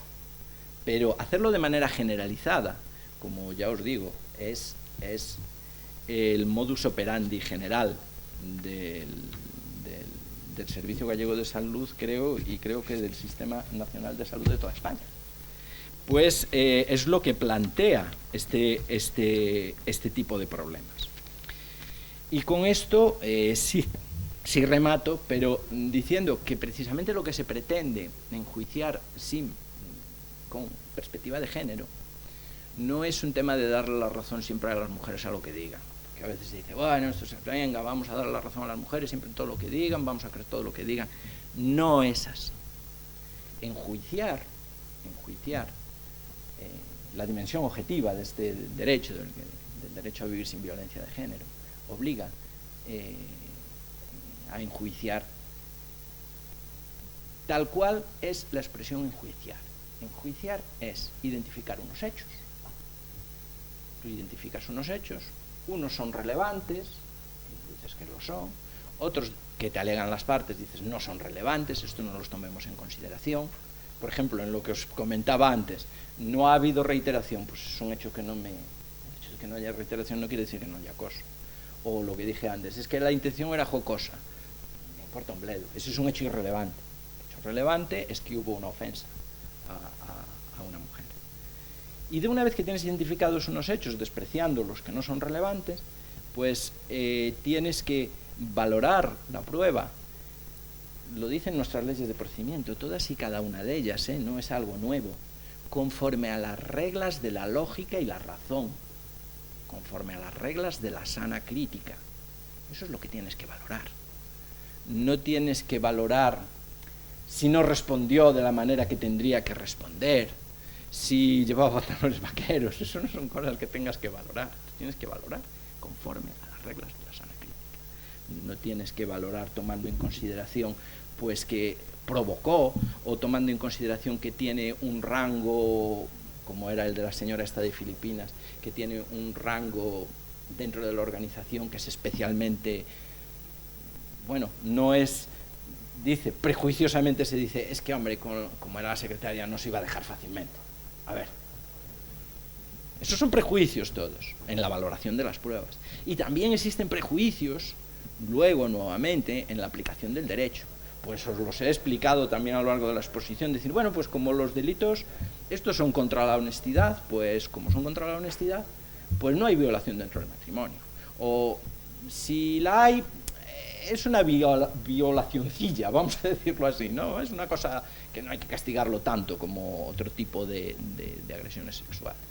Pero hacerlo de manera generalizada, como ya os digo, es el modus operandi general del Servicio Gallego de Salud, creo que del Sistema Nacional de Salud de toda España. Pues es lo que plantea este tipo de problemas. Y con esto sí remato, pero diciendo que precisamente lo que se pretende enjuiciar con perspectiva de género no es un tema de darle la razón siempre a las mujeres a lo que digan. Que a veces se dice, bueno, esto se venga, vamos a darle la razón a las mujeres siempre en todo lo que digan, vamos a creer todo lo que digan. No es así. Enjuiciar la dimensión objetiva de este derecho, del derecho a vivir sin violencia de género, obliga a enjuiciar tal cual es la expresión enjuiciar. Enjuiciar es identificar unos hechos. Tú identificas unos hechos, unos son relevantes, dices que lo son, otros que te alegan las partes dices no son relevantes, esto no los tomemos en consideración. Por ejemplo, en lo que os comentaba antes, no ha habido reiteración, pues es un hecho que el hecho de que no haya reiteración no quiere decir que no haya acoso. O lo que dije antes, es que la intención era jocosa, me importa un bledo, eso es un hecho irrelevante. El hecho relevante es que hubo una ofensa a una mujer. Y de una vez que tienes identificados unos hechos, despreciando los que no son relevantes, pues tienes que valorar la prueba. Lo dicen nuestras leyes de procedimiento, todas y cada una de ellas, no es algo nuevo, conforme a las reglas de la lógica y la razón, conforme a las reglas de la sana crítica. Eso es lo que tienes que valorar. No tienes que valorar si no respondió de la manera que tendría que responder, si llevaba pantalones vaqueros. Eso no son cosas que tengas que valorar. Tienes que valorar conforme a las reglas de la sana crítica. No tienes que valorar tomando en consideración pues que provocó, o tomando en consideración que tiene un rango, como era el de la señora esta de Filipinas, que tiene un rango dentro de la organización que es especialmente, bueno, no es, dice, prejuiciosamente se dice, es que hombre, como era la secretaria no se iba a dejar fácilmente. A ver, esos son prejuicios todos en la valoración de las pruebas. Y también existen prejuicios, luego nuevamente, en la aplicación del derecho. Pues os los he explicado también a lo largo de la exposición, decir, bueno, pues como los delitos, estos son contra la honestidad, pues como son contra la honestidad, pues no hay violación dentro del matrimonio. O si la hay, es una violacioncilla, vamos a decirlo así, ¿no? Es una cosa que no hay que castigarlo tanto como otro tipo de agresiones sexuales.